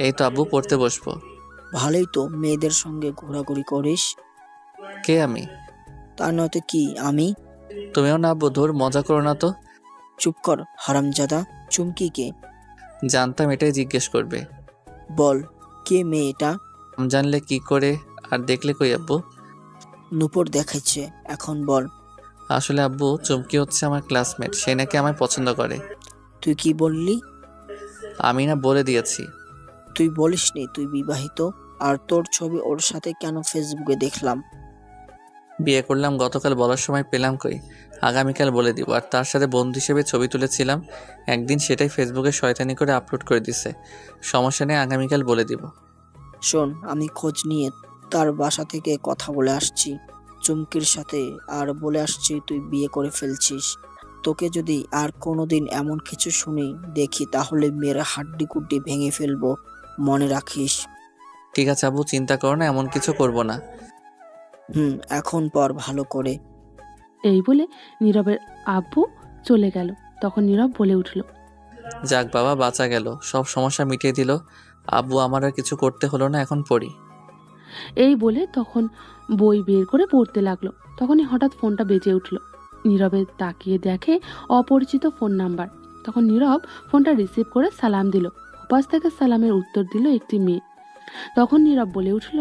এই তো আব্বু, পড়তে বসবো। ভালোই তো, মেয়েদের সঙ্গে ঘোরাঘুরি করিস। কে আমি? তা নয়তো কি আমি? তুমিও না আব্বু, ধর মজা করো না তো। চুপ কর হারামজাদা। চুমকি কে? জানতাম এটাই জিজ্ঞেস করবে। বল, কে মেয়ে এটা? জানলে কি করে আর দেখলে কই আব্বু? নুপুর দেখাচ্ছে, এখন বল। আসলে আব্বু, চুমকি হচ্ছে আমার ক্লাসমেট, সে নাকি আমায় পছন্দ করে। তুই কি বললি? আমি না বলে দিয়েছি। তুই বলিসনি তুই বিবাহিত, আর তোর ছবি ওর সাথে কেন ফেসবুকে দেখলাম? বিয়ে করলাম গতকাল, বলার সময় পেলাম কই? আগামীকাল বলে দিব। আর তার সাথে বন্ধু হিসেবে ছবি তুলেছিলাম একদিন, সেটাই ফেসবুকে শয়তানি করে আপলোড করে দিছে। সমস্যা নেই, আগামীকাল বলে দিব। শোন, আমি খোঁজ নিয়ে তার বাসা থেকে কথা বলে আসছি চুমকির সাথে, আর বলে আসছি তুই বিয়ে করে ফেলছিস। তোকে যদি আর কোনোদিন এমন কিছু শুনি দেখি, তাহলে মেয়ের হাড্ডি কুড্ডি ভেঙে ফেলবো, মনে রাখিস। ঠিক আছে আব্বু, চিন্তা করো না, এমন কিছু করব না। এখন পর ভালো করে। এই বলে নীরবের আব্বু চলে গেল। তখন নীরব বলে উঠল, যাক বাবা, বাঁচা গেল, সব সমস্যা মিটিয়ে দিল। আব্বু, আমার আর কিছু করতে হলো না, এখন পড়ি। এই বলে তখন বই বের করে পড়তে লাগলো। তখনই হঠাৎ ফোনটা বেজে উঠল। নীরবে তাকিয়ে দেখে অপরিচিত ফোন নাম্বার। তখন নীরব ফোনটা রিসিভ করে সালাম দিল। ওপাশ থেকে সালামের উত্তর দিল একটি মেয়ে। তখন নীরব বলে উঠল,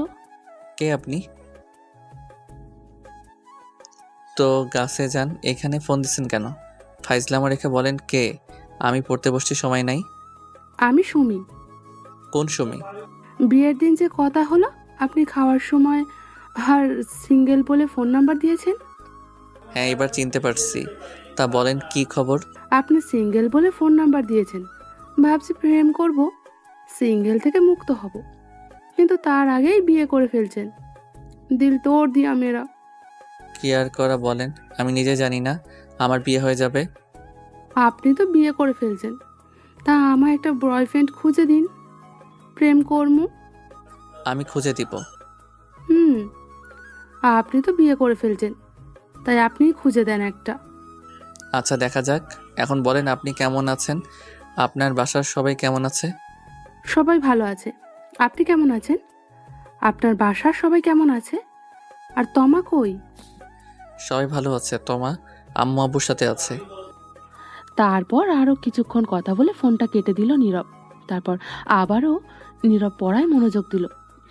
কে আপনি? তো গাছে যান, এখানে ফোন দিচ্ছেন কেন? ফাইজলামো রেখে বলেন কে? আমি পড়তে বসছি, সময় নাই। আমি সুমি। কোন সময়? বিয়ের দিন যে কথা হলো, আপনি খাওয়ার সময় আর সিঙ্গেল বলে ফোন নাম্বার দিয়েছেন। হ্যাঁ, এবার চিনতে পারছি। তা বলেন কি খবর? আপনি সিঙ্গেল বলে ফোন নাম্বার দিয়েছেন। ভাবছি প্রেম করব, সিঙ্গেল থেকে মুক্ত হব, কিন্তু তার আগেই বিয়ে করে ফেলছেন। দিল তোড় দিয়া মেরা। কি আর করা বলেন, আমি নিজে জানি না আমার বিয়ে হয়ে যাবে। আপনি তো বিয়ে করে ফেলছেন, তা আমার একটা বয়ফ্রেন্ড খুঁজে দিন, প্রেম করবো। আমি খুঁজে দিব। আপনি তো বিয়ে করে ফেলছেন, তাই আপনিই খুঁজে দেন একটা। আচ্ছা, দেখা যাক। এখন বলেন আপনি কেমন আছেন? আপনার বাসার সবাই কেমন আছে? সবাই ভালো আছে। আপনি কেমন আছেন? আপনার বাসার সবাই কেমন আছে? আর তমা কই? সবাই ভালো আছে। তোমা আম্মু আব্বুর সাথে আছে। তারপর আরও কিছুক্ষণ কথা বলে ফোনটা কেটে দিল নীরব। তারপর আবারও নীরব পড়ায় মনোযোগ দিল।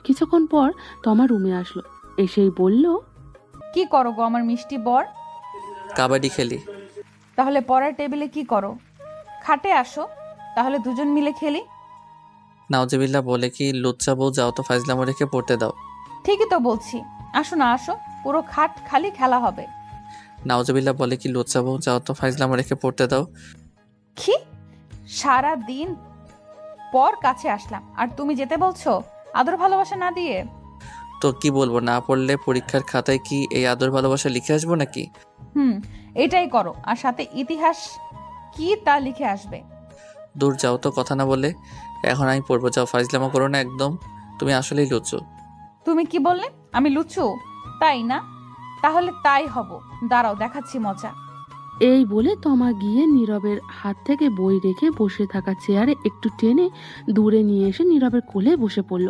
কিছুক্ষণ পর তমা রুমে আসলো। এসেই বলল, কি করো গো আমার মিষ্টি বর? কাবাডি খেলি। তাহলে পড়ার টেবিলে কি করো? খাটে আসো, তাহলে দুজন মিলে খেলি। নাউজুবিল্লাহ বলে কি লুচ্চা বউ, যাও তো ফাইজলামো রেখে পড়তে দাও। ঠিকই তো বলছি, আসো না আসো, পুরো খাট খালি খেলা হবে। নাউজুবিল্লাহ বলে কি লুচ্চা বউ, যাও তো ফাইজলামো রেখে পড়তে দাও। কি? সারা দিন পর কাছে আসলাম আর তুমি যেতে বলছো আদর ভালোবাসা না দিয়ে? তো কি বলবো, না পড়লে পরীক্ষার খাতায় কি এই আদর ভালোবাসা লিখে আসবো নাকি? এটাই করো, আর সাথে ইতিহাস কি তা লিখে আসবে। দূর যাও তো, কথা না বলে। এখন আমি পড়বো, যাও, ফাইজলামো করো না একদম। তুমি আসলেই লুচ্চু। তুমি কি বললে? আমি লুচু, তাই না? তাহলে তাই হব, দাঁড়াও দেখাচ্ছি মজা। এই বলে তমা গিয়ে নীরবের হাত থেকে বই রেখে বসে থাকা চেয়ারে একটু টেনে দূরে নিয়ে এসে নীরবের কোলে বসে পড়ল।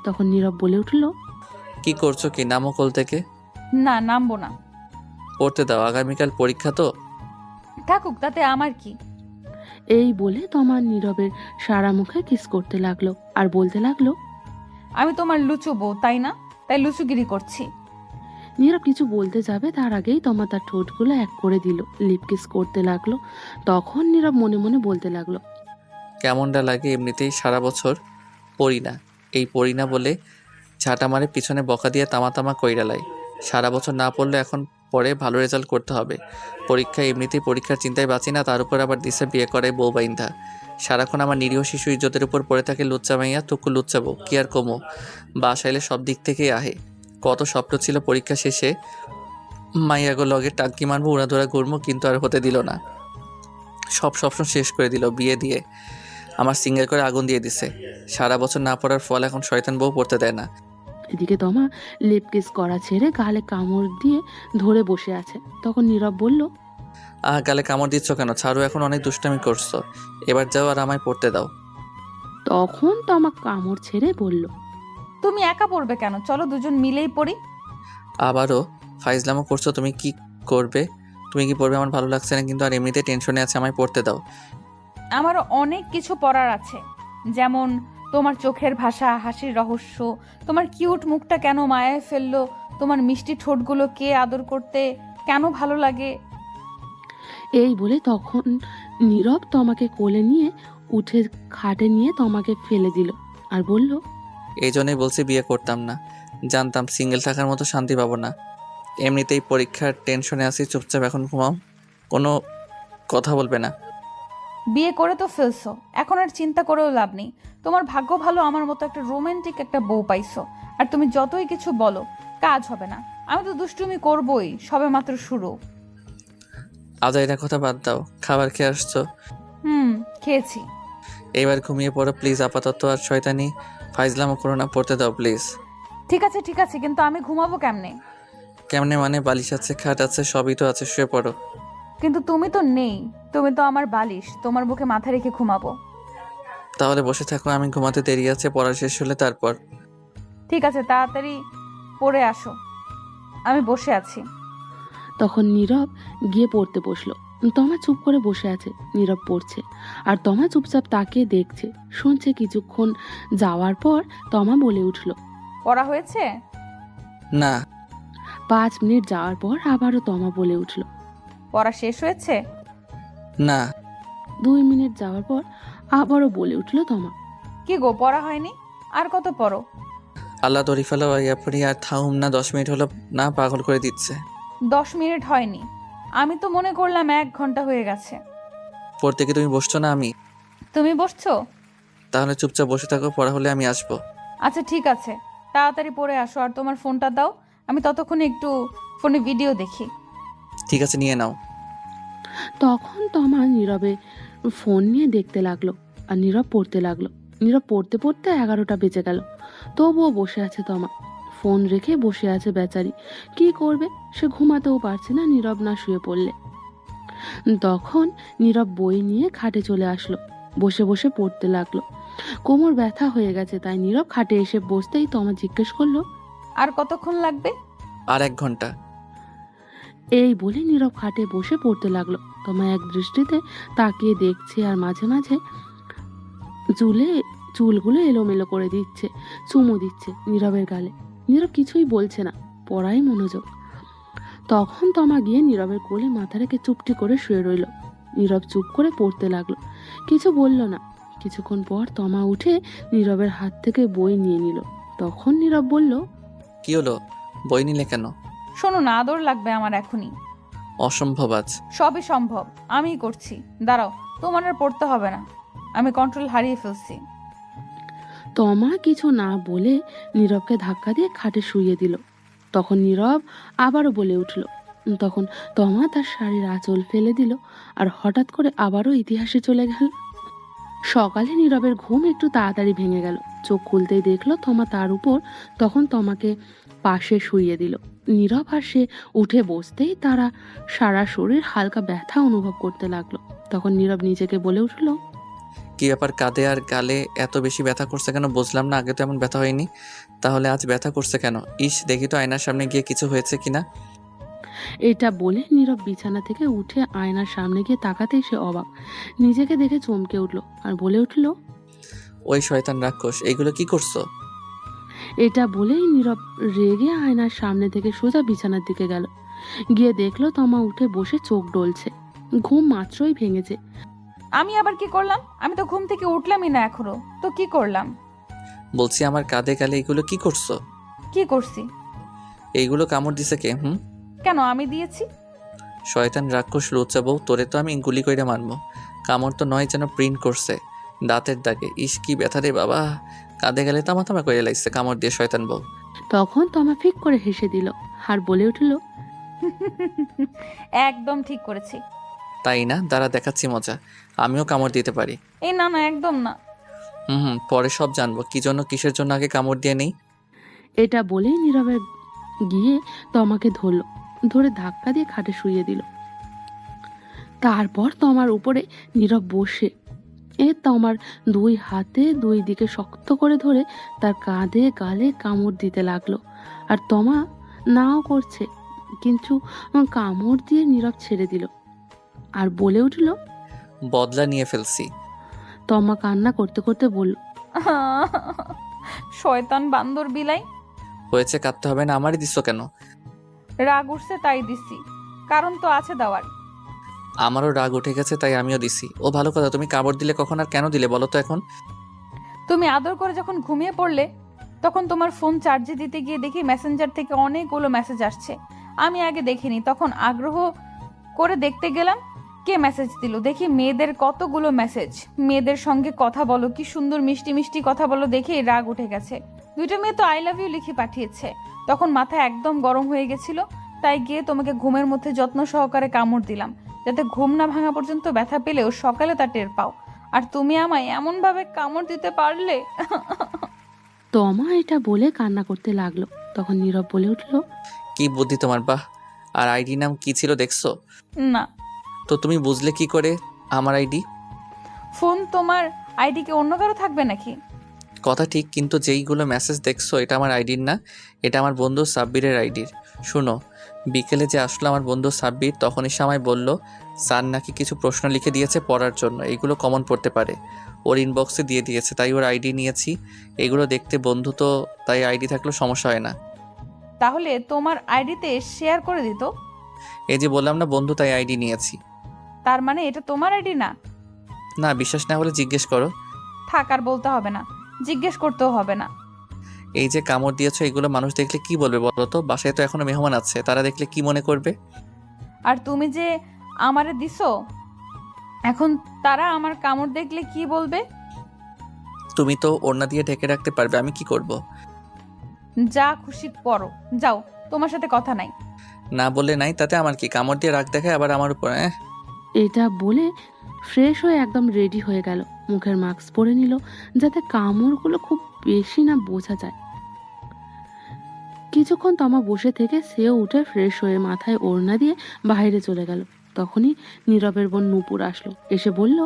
তখন নীরব বলে উঠল, কি করছো কি? নামো কোল থেকে। না, নামবো না। পড়তে দাও, আগামীকাল পরীক্ষা তো। থাকুক, তাতে আমার কি। এই বলে তমা নীরবের সারা মুখে কিস করতে লাগলো আর বলতে লাগলো, আমি তোমার লুচু বউ, তাই না? তাই লুচুগিরি করছি। নীরব কিছু বলতে যাবে তার আগেই তমা তার ঠোঁটগুলো এক করে দিল, লিপ কিস করতে লাগলো। তখন নীরব মনে মনে বলতে লাগলো, কেমনটা লাগে? এমনিতেই সারা বছর পড়ি না, এই পড়ি না বলে ঝাঁটা মারে পিছনে বকা দিয়ে তামা তামা কইরালাই। সারা বছর না পড়লে এখন পরে ভালো রেজাল্ট করতে হবে। পরীক্ষায় এমনিতেই পরীক্ষার চিন্তায় বাঁচি না, তার উপর আবার দিশে বিয়ে করে বউ বাইন্ধা। সারাক্ষণ আমার নিরীহ শিশু ইজ্জতের উপর পড়ে থাকে লুচ্চা মাইয়া, তুকু লুচ্চা বউ। কি আর কমো, বাসাইলে সব দিক থেকেই আহে। কত স্বপ্ন ছিল পরীক্ষা শেষে মাইয়াগো লগে টাঙ্কি মারবো, উড়াধুরা ঘুরবো, কিন্তু আর হতে দিল না। সব স্বপ্ন শেষ করে দিল বিয়ে দিয়ে। আমার সিঙ্গেল করে আগুন দিয়ে দিছে। সারা বছর না পড়ার ফল এখন শয়তান বউ পড়তে দেয় না। এদিকে তমা লিপ কিস করা ছেড়ে গালে কামড় দিয়ে ধরে বসে আছে। তখন নীরব বলল, গালে কামড় দিচ্ছ কেন? ছাড়ো, এখন অনেক দুষ্টামি করছো। এবার যাও আর আমায় পড়তে দাও। তখন তমা কামড় ছেড়ে বলল, তুমি একা পড়বে কেন? চলো দুজন মিলেই পড়ি। আবারও ফাইজলামো করছো। তুমি কি করবে? তুমি কি পড়বে? আমার ভালো লাগছে না কিন্তু, আর এমনিতে টেনশনে আছে, আমায় পড়তে দাও। আমারও অনেক কিছু পড়ার আছে, যেমন তোমার চোখের ভাষা, হাসির রহস্য, তোমার কিউট মুখটা কেন মায়ায় ফেললো, তোমার মিষ্টি ঠোঁটগুলো কে আদর করতে কেন ভালো লাগে। এই বলে তখন নীরব তমাকে কোলে নিয়ে উঠে খাটে নিয়ে তমাকে ফেলে দিল আর বলল, এই জন্যই বলছি বিয়ে করতাম না। জানতাম সিঙ্গেল থাকার মতো শান্তি পাবো না। এমনিতেই পরীক্ষার টেনশনে আছি, চুপচাপ এখন ঘুমাও, কোনো কথা বলবে না। বিয়ে করে তো ফেলছো, এখন আর চিন্তা করেও লাভ নেই। তোমার ভাগ্য ভালো আমার মতো একটা রোমান্টিক একটা বউ পাইছো। আর তুমি যতই কিছু বলো কাজ হবে না। আমি তো দুষ্টুমি করবই, সবে মাত্র শুরু। আজাইরা কথা বাদ দাও, খাবার খেয়ে আসছো? খেয়েছি। এইবার ঘুমিয়ে পড়ো প্লিজ আপাতত, আর শয়তানি ফাইজলামো করো না, পড়তে দাও প্লিজ। ঠিক আছে ঠিক আছে, কিন্তু আমি ঘুমাবো কেমনে? কেমনে মানে? বালিশ আছে, খাট আছে, সবই তো আছে, শুয়ে পড়ো। কিন্তু তুমি তো নেই, তুমি তো আমার বালিশ, তোমার বুকে মাথা রেখে ঘুমাবো। তাহলে বসে থাকো, আমি ঘুমাতে দেরি আছে, পড়া শেষ হলে তারপর। ঠিক আছে, তাড়াতাড়ি পড়ে আসো, আমি বসে আছি। তখন নীরব গিয়ে পড়তে বসলো। তমা চুপ করে বসে আছে, নীরব পড়ছে আর তমা চুপচাপ তাকিয়ে দেখছে, শুনছে। কিছুক্ষণ যাওয়ার পর তমা বলে উঠল, পড়া হয়েছে? না। 5 মিনিট যাওয়ার পর আবারও তমা বলে উঠল, পড়া শেষ হয়েছে? না। 2 মিনিট যাওয়ার পর আবারও বলে উঠল তমা। কি গো, পড়া হয়নি? আর কত পড়ো? আল্লাহ তরি ফেলো আপনি আর থাউম না, 10 মিনিট হলো না, পাগল করে দিচ্ছে। 10 মিনিট হয়নি, আমি তো মনে করলাম 1 ঘন্টা হয়ে গেছে। পড়তে কি তুমি বসছো না? আমি। তুমি বসছো? তাহলে চুপচাপ বসে থাকো, পড়া হলে আমি আসবো। আচ্ছা ঠিক আছে, তাড়াতাড়ি পড়ে আসো। আর তোমার ফোনটা দাও, আমি ততক্ষণে একটু ফোনে ভিডিও দেখি। ঠিক আছে, নিয়ে নাও। তখন তমা নীরবে ফোন নিয়ে দেখতে লাগলো আর নীরব পড়তে লাগলো। নীরব পড়তে পড়তে 11টা বেজে গেল, তবুও বসে আছে তমা। ফোন রেখে বসে আছে বেচারি। কি করবে, সে ঘুমাতেও পারছে না নীরব না শুয়ে পড়লে। তখন নীরব বই নিয়ে খাটে চলে আসলো, বসে বসে পড়তে লাগলো। কোমর ব্যথা হয়ে গেছে, তাই নীরব খাটে এসে বসতেই তমা জিজ্ঞেস করলো, আর কতক্ষণ লাগবে? আর 1 ঘন্টা। এই বলে নীরব খাটে বসে পড়তে লাগলো। তমা এক দৃষ্টিতে তাকিয়ে দেখছে আর মাঝে মাঝে চুলগুলো এলোমেলো করে দিচ্ছে, চুমু দিচ্ছে নীরবের গালে। নীরব কিছুই বলছে না, পড়াই মনোযোগ। তখন তমা গিয়ে নীরবের কোলে মাথা রেখে চুপটি করে শুয়ে রইল। নীরব চুপ করে পড়তে লাগলো, কিছু বলল না। কিছুক্ষণ পর তমা উঠে নীরবের হাত থেকে বই নিয়ে নিল। তখন নীরব বলল, কি হলো, বই নিলে কেন? শোনো না, আদর লাগবে আমার এখনই। অসম্ভব আজ। সবই সম্ভব, আমিই করছি। দাঁড়াও, তোমার আর পড়তে হবে না, আমি কন্ট্রোল হারিয়ে ফেলছি। তমা কিছু না বলে নীরবকে ধাক্কা দিয়ে খাটে শুইয়ে দিল। তখন নীরব আবারও বলে উঠল। তখন তমা তার শাড়ির আঁচল ফেলে দিল আর হঠাৎ করে আবারও ইতিহাসে চলে গেল। সকালে নীরবের ঘুম একটু তাড়াতাড়ি ভেঙে গেল। চোখ খুলতেই দেখলো তমা তার উপর। তখন তমাকে পাশে শুইয়ে দিল। নীরব আর সে উঠে বসতেই তারা সারা শরীর হালকা ব্যথা অনুভব করতে লাগলো। তখন নীরব নিজেকে বলে উঠল, কি ব্যাপার, কাঁধে আর গালে এত বেশি ব্যথা করছে কেন? বুঝলাম না, আগে তো এমন ব্যথা হয়নি, তাহলে আজ ব্যথা করছে কেন? ইস, দেখি তো আয়নার সামনে গিয়ে কিছু হয়েছে কিনা। এটা বলে নীরব বিছানা থেকে উঠে আয়নার সামনে গিয়ে তাকাতেই সে অবাক। নিজেকে দেখে চমকে উঠল আর বলে উঠল, ওই শয়তান রাক্ষস, এইগুলো কি করছো? এটা বলেই নীরব রেগে আয়নার সামনে থেকে সোজা বিছানার দিকে গেল। গিয়ে দেখলো তমা উঠে বসে চোখ ডলছে, ঘুম মাত্রই ভেঙেছে। আমি আবার কি করলাম? আমি তো ঘুম থেকে উঠলামই না এখনো, তো কি করলাম? বলছি আমার কাঁধে গালে এইগুলো কি করছো? কি করছি? এইগুলো কামড় দিছে কে? কেন, আমি দিয়েছি? শয়তান রাক্ষস লুচ্চা বউ, তোরে তো আমি গুলি কইরা মারবো। কামড় তো নয়, যেন প্রিন্ট করছে দাঁতের দাগে। ইস, কি ব্যথা রে বাবা, কাঁধে গেলে তামা তামা করে লাগছে কামড় দিয়ে শয়তান বউ। তখন তমা ফিক করে হেসে দিল আর বলে উঠল, একদম ঠিক করেছি। তাই না? দাঁড়া, দেখাচ্ছি মজা, আমিও কামড় দিতে পারি। এই না না, একদম না। পরে সব জানবো কি জন্য কিসের জন্য, আগে কামড় দিয়ে নেই। এটা বলেই নীরবে গিয়ে তমাকে ধরলো, ধরে ধাক্কা দিয়ে খাটে শুইয়ে দিল। তারপর তমার উপরে নীরব বসে তমার 2 হাতে 2 দিকে শক্ত করে ধরে তার কাঁধে গালে কামড় দিতে লাগলো। আর তমা নাও করছে, কিন্তু কামড় দিয়ে নীরব ছেড়ে দিল আর বলে উঠল, বদলা নিয়ে ফেলছি। তমা কান্না করতে করতে বলল, শয়তান বান্দর বিলাই। হয়েছে, কাঁদতে হবে না, আমারই দিচ্ছ কেন? রাগ উঠছে তাই দিছি, কারণ তো আছে দেওয়ার। আমারও রাগ উঠে গেছে তাই আমিও দিছি। ও ভালো কথা, তুমি কামড় দিলে কখন আর কেন দিলে বলো তো এখন? তুমি আদর করে যখন ঘুমিয়ে পড়লে, তখন তোমার ফোন চার্জে দিতে গিয়ে দেখি মেসেঞ্জার থেকে অনেকগুলো মেসেজ আসছে। আমি আগে দেখিনি, তখন আগ্রহ করে দেখতে গেলাম কে মেসেজ দিল। দেখি মেয়েদের কতগুলো মেসেজ, মেয়েদের সঙ্গে কথা বলো, কি সুন্দর মিষ্টি মিষ্টি কথা বলো, দেখে রাগ উঠে গেছে। 2টা মেয়ে তো আই লাভ ইউ লিখে পাঠিয়েছে। তখন মাথা একদম গরম হয়ে গেছিল, তাই গিয়ে তোমাকে ঘুমের মধ্যে যত্ন সহকারে কামড় দিলাম, যাতে ঘুম না ভাঙা পর্যন্ত ব্যথা পেলেও সকালে তা টের পাও। আর তুমি আমায় এমন ভাবে কামড় দিতে পারলে। তমা এটা বলে কান্না করতে লাগলো। তখন নীরব বলে উঠল, কি বুদ্ধি তোমার, বাহ। আর আইডি নাম কি ছিল দেখছো? না। তো তুমি বুঝলে কি করে আমার আইডি? ফোন তোমার আইডি কি অন্য কারো থাকবে নাকি? কথা ঠিক, কিন্তু যেইগুলো মেসেজ দেখছো এটা আমার আইডির না, এটা আমার বন্ধু সাব্বিরের আইডির। শুনো, বিকেলে যে আসলো আমার বন্ধু সাব্বির, তখন এসে আমায় বলল স্যার নাকি কিছু প্রশ্ন লিখে দিয়েছে পড়ার জন্য, এইগুলো কমন পড়তে পারে, ওর ইনবক্সে দিয়ে দিয়েছে, তাই ওর আইডি নিয়েছি। এগুলো দেখতে বন্ধু তো, তাই আইডি থাকলেও সমস্যা হয় না। তাহলে তোমার আইডিতে শেয়ার করে দিত। এই যে বললাম না বন্ধু, তাই আইডি নিয়েছি। তার মানে এটা তোমার আইডি না? না, বিশ্বাস না হলে জিজ্ঞেস করো। থাক, আর বলতে হবে না, জিজ্ঞেস করতেও হবে না। এই যে কামড় দিয়েছো, এগুলো মানুষ দেখলে কি বলবে বলো তো? বাসায় তো এখনো মেহমান আছে, তারা দেখলে কি মনে করবে? আর তুমি যে আমারে দিছো, এখন তারা আমার কামড় দেখলে কি বলবে? তুমি তো ওড়না দিয়ে ঢেকে রাখতে পারবে, আমি কি করব? যা খুশি করো, যাও, তোমার সাথে কথা নাই। না বললে নাই, তাতে আমার কি? কামড় দিয়ে রাগ দেখায় আবার আমার উপর। এটা বলে ফ্রেশ হয়ে একদম রেডি হয়ে গেল। মুখের মাস্ক পরে নিল যাতে কামড়গুলো খুব বেশি না বোঝা যায়। কিছুক্ষণ তমা বসে থেকে সেও উঠে ফ্রেশ হয়ে মাথায় ওড়না দিয়ে বাইরে চলে গেল। তখনই নীরবের বোন নূপুর আসলো, এসে বলল,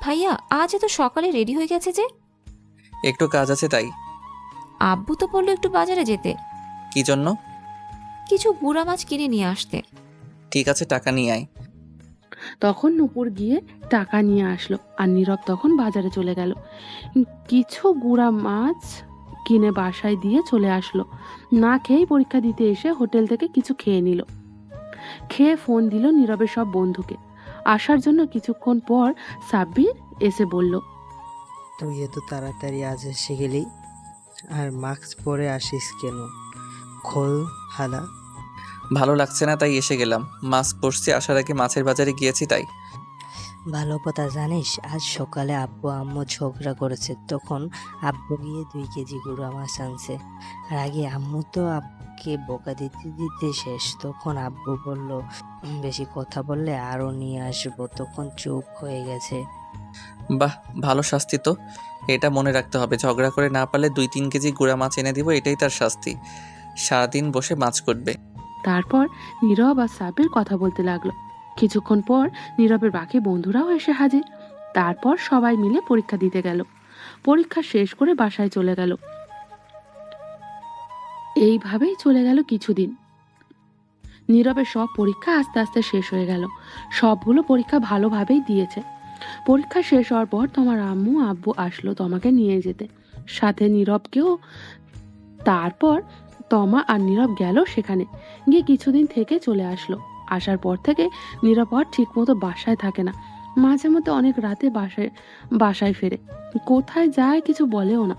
ভাইয়া আজ এত সকালে রেডি হয়ে গেছে যে? একটু কাজ আছে তাই। আব্বু তো বললো একটু বাজারে যেতে, কি জন্য? কিছু গুড়া মাছ কিনে নিয়ে আসতে। ঠিক আছে, টাকা নিয়ে আয়। তখন নূপুর গিয়ে টাকা নিয়ে আসলো আর নীরব তখন বাজারে চলে গেল। কিছু গুঁড়া মাছ কিনে বাসায় দিয়ে চলে আসলো। না খেয়েই পরীক্ষা দিতে এসে হোটেল থেকে কিছু খেয়ে নিল। খেয়ে ফোন দিল নীরবের সব বন্ধুকে আসার জন্য। কিছুক্ষণ পর সাব্বির এসে বলল, তুই এত তাড়াতাড়ি আজ এসে গেলি, আর মাস্ক পরে আসিস কেন? খোল হালা। ভালো লাগছে না তাই এসে গেলাম। মাস্ক পরছি, আসার আগে মাছের বাজারে গিয়েছি তাই। ভালো কথা জানিস, আজ সকালে আব্বু আম্মু ঝগড়া করেছে, তখন আব্বু গিয়ে 2 কেজি গুঁড়া মাছ আনছে। আর আগে আম্মু তো আব্বুকে বকা দিতে দিতে শেষ। তখন আব্বু বলল বেশি কথা বললে আরো নিয়ে আসবো, তখন চুপ হয়ে গেছে। বাহ, ভালো শাস্তি তো। এটা মনে রাখতে হবে, ঝগড়া করে না পারলে 2-3 কেজি গুঁড়া মাছ এনে দিব, এটাই তার শাস্তি। সারাদিন বসে মাছ করবে। তারপর নীরব আর সাব্বির কথা বলতে লাগলো। কিছুক্ষণ পর নীরবের বাকি বন্ধুরাও এসে হাজির। তারপর সবাই মিলে পরীক্ষা দিতে গেল। পরীক্ষা শেষ করে বাসায় চলে গেল। এইভাবেই চলে গেল কিছুদিন। নীরবের সব পরীক্ষা আস্তে আস্তে শেষ হয়ে গেল। সবগুলো পরীক্ষা ভালোভাবেই দিয়েছে। পরীক্ষা শেষ হওয়ার পর তোমার আম্মু আব্বু আসলো তোমাকে নিয়ে যেতে, সাথে নীরবকেও। তারপর তমা আর নীরব গেল সেখানে। গিয়ে কিছুদিন থেকে চলে আসলো। আসার পর থেকে নীরব আর ঠিক মতো বাসায় থাকে না। মাঝে মধ্যে অনেক রাতে বাসায় ফেরে। কোথায় যায় কিছু বলেও না।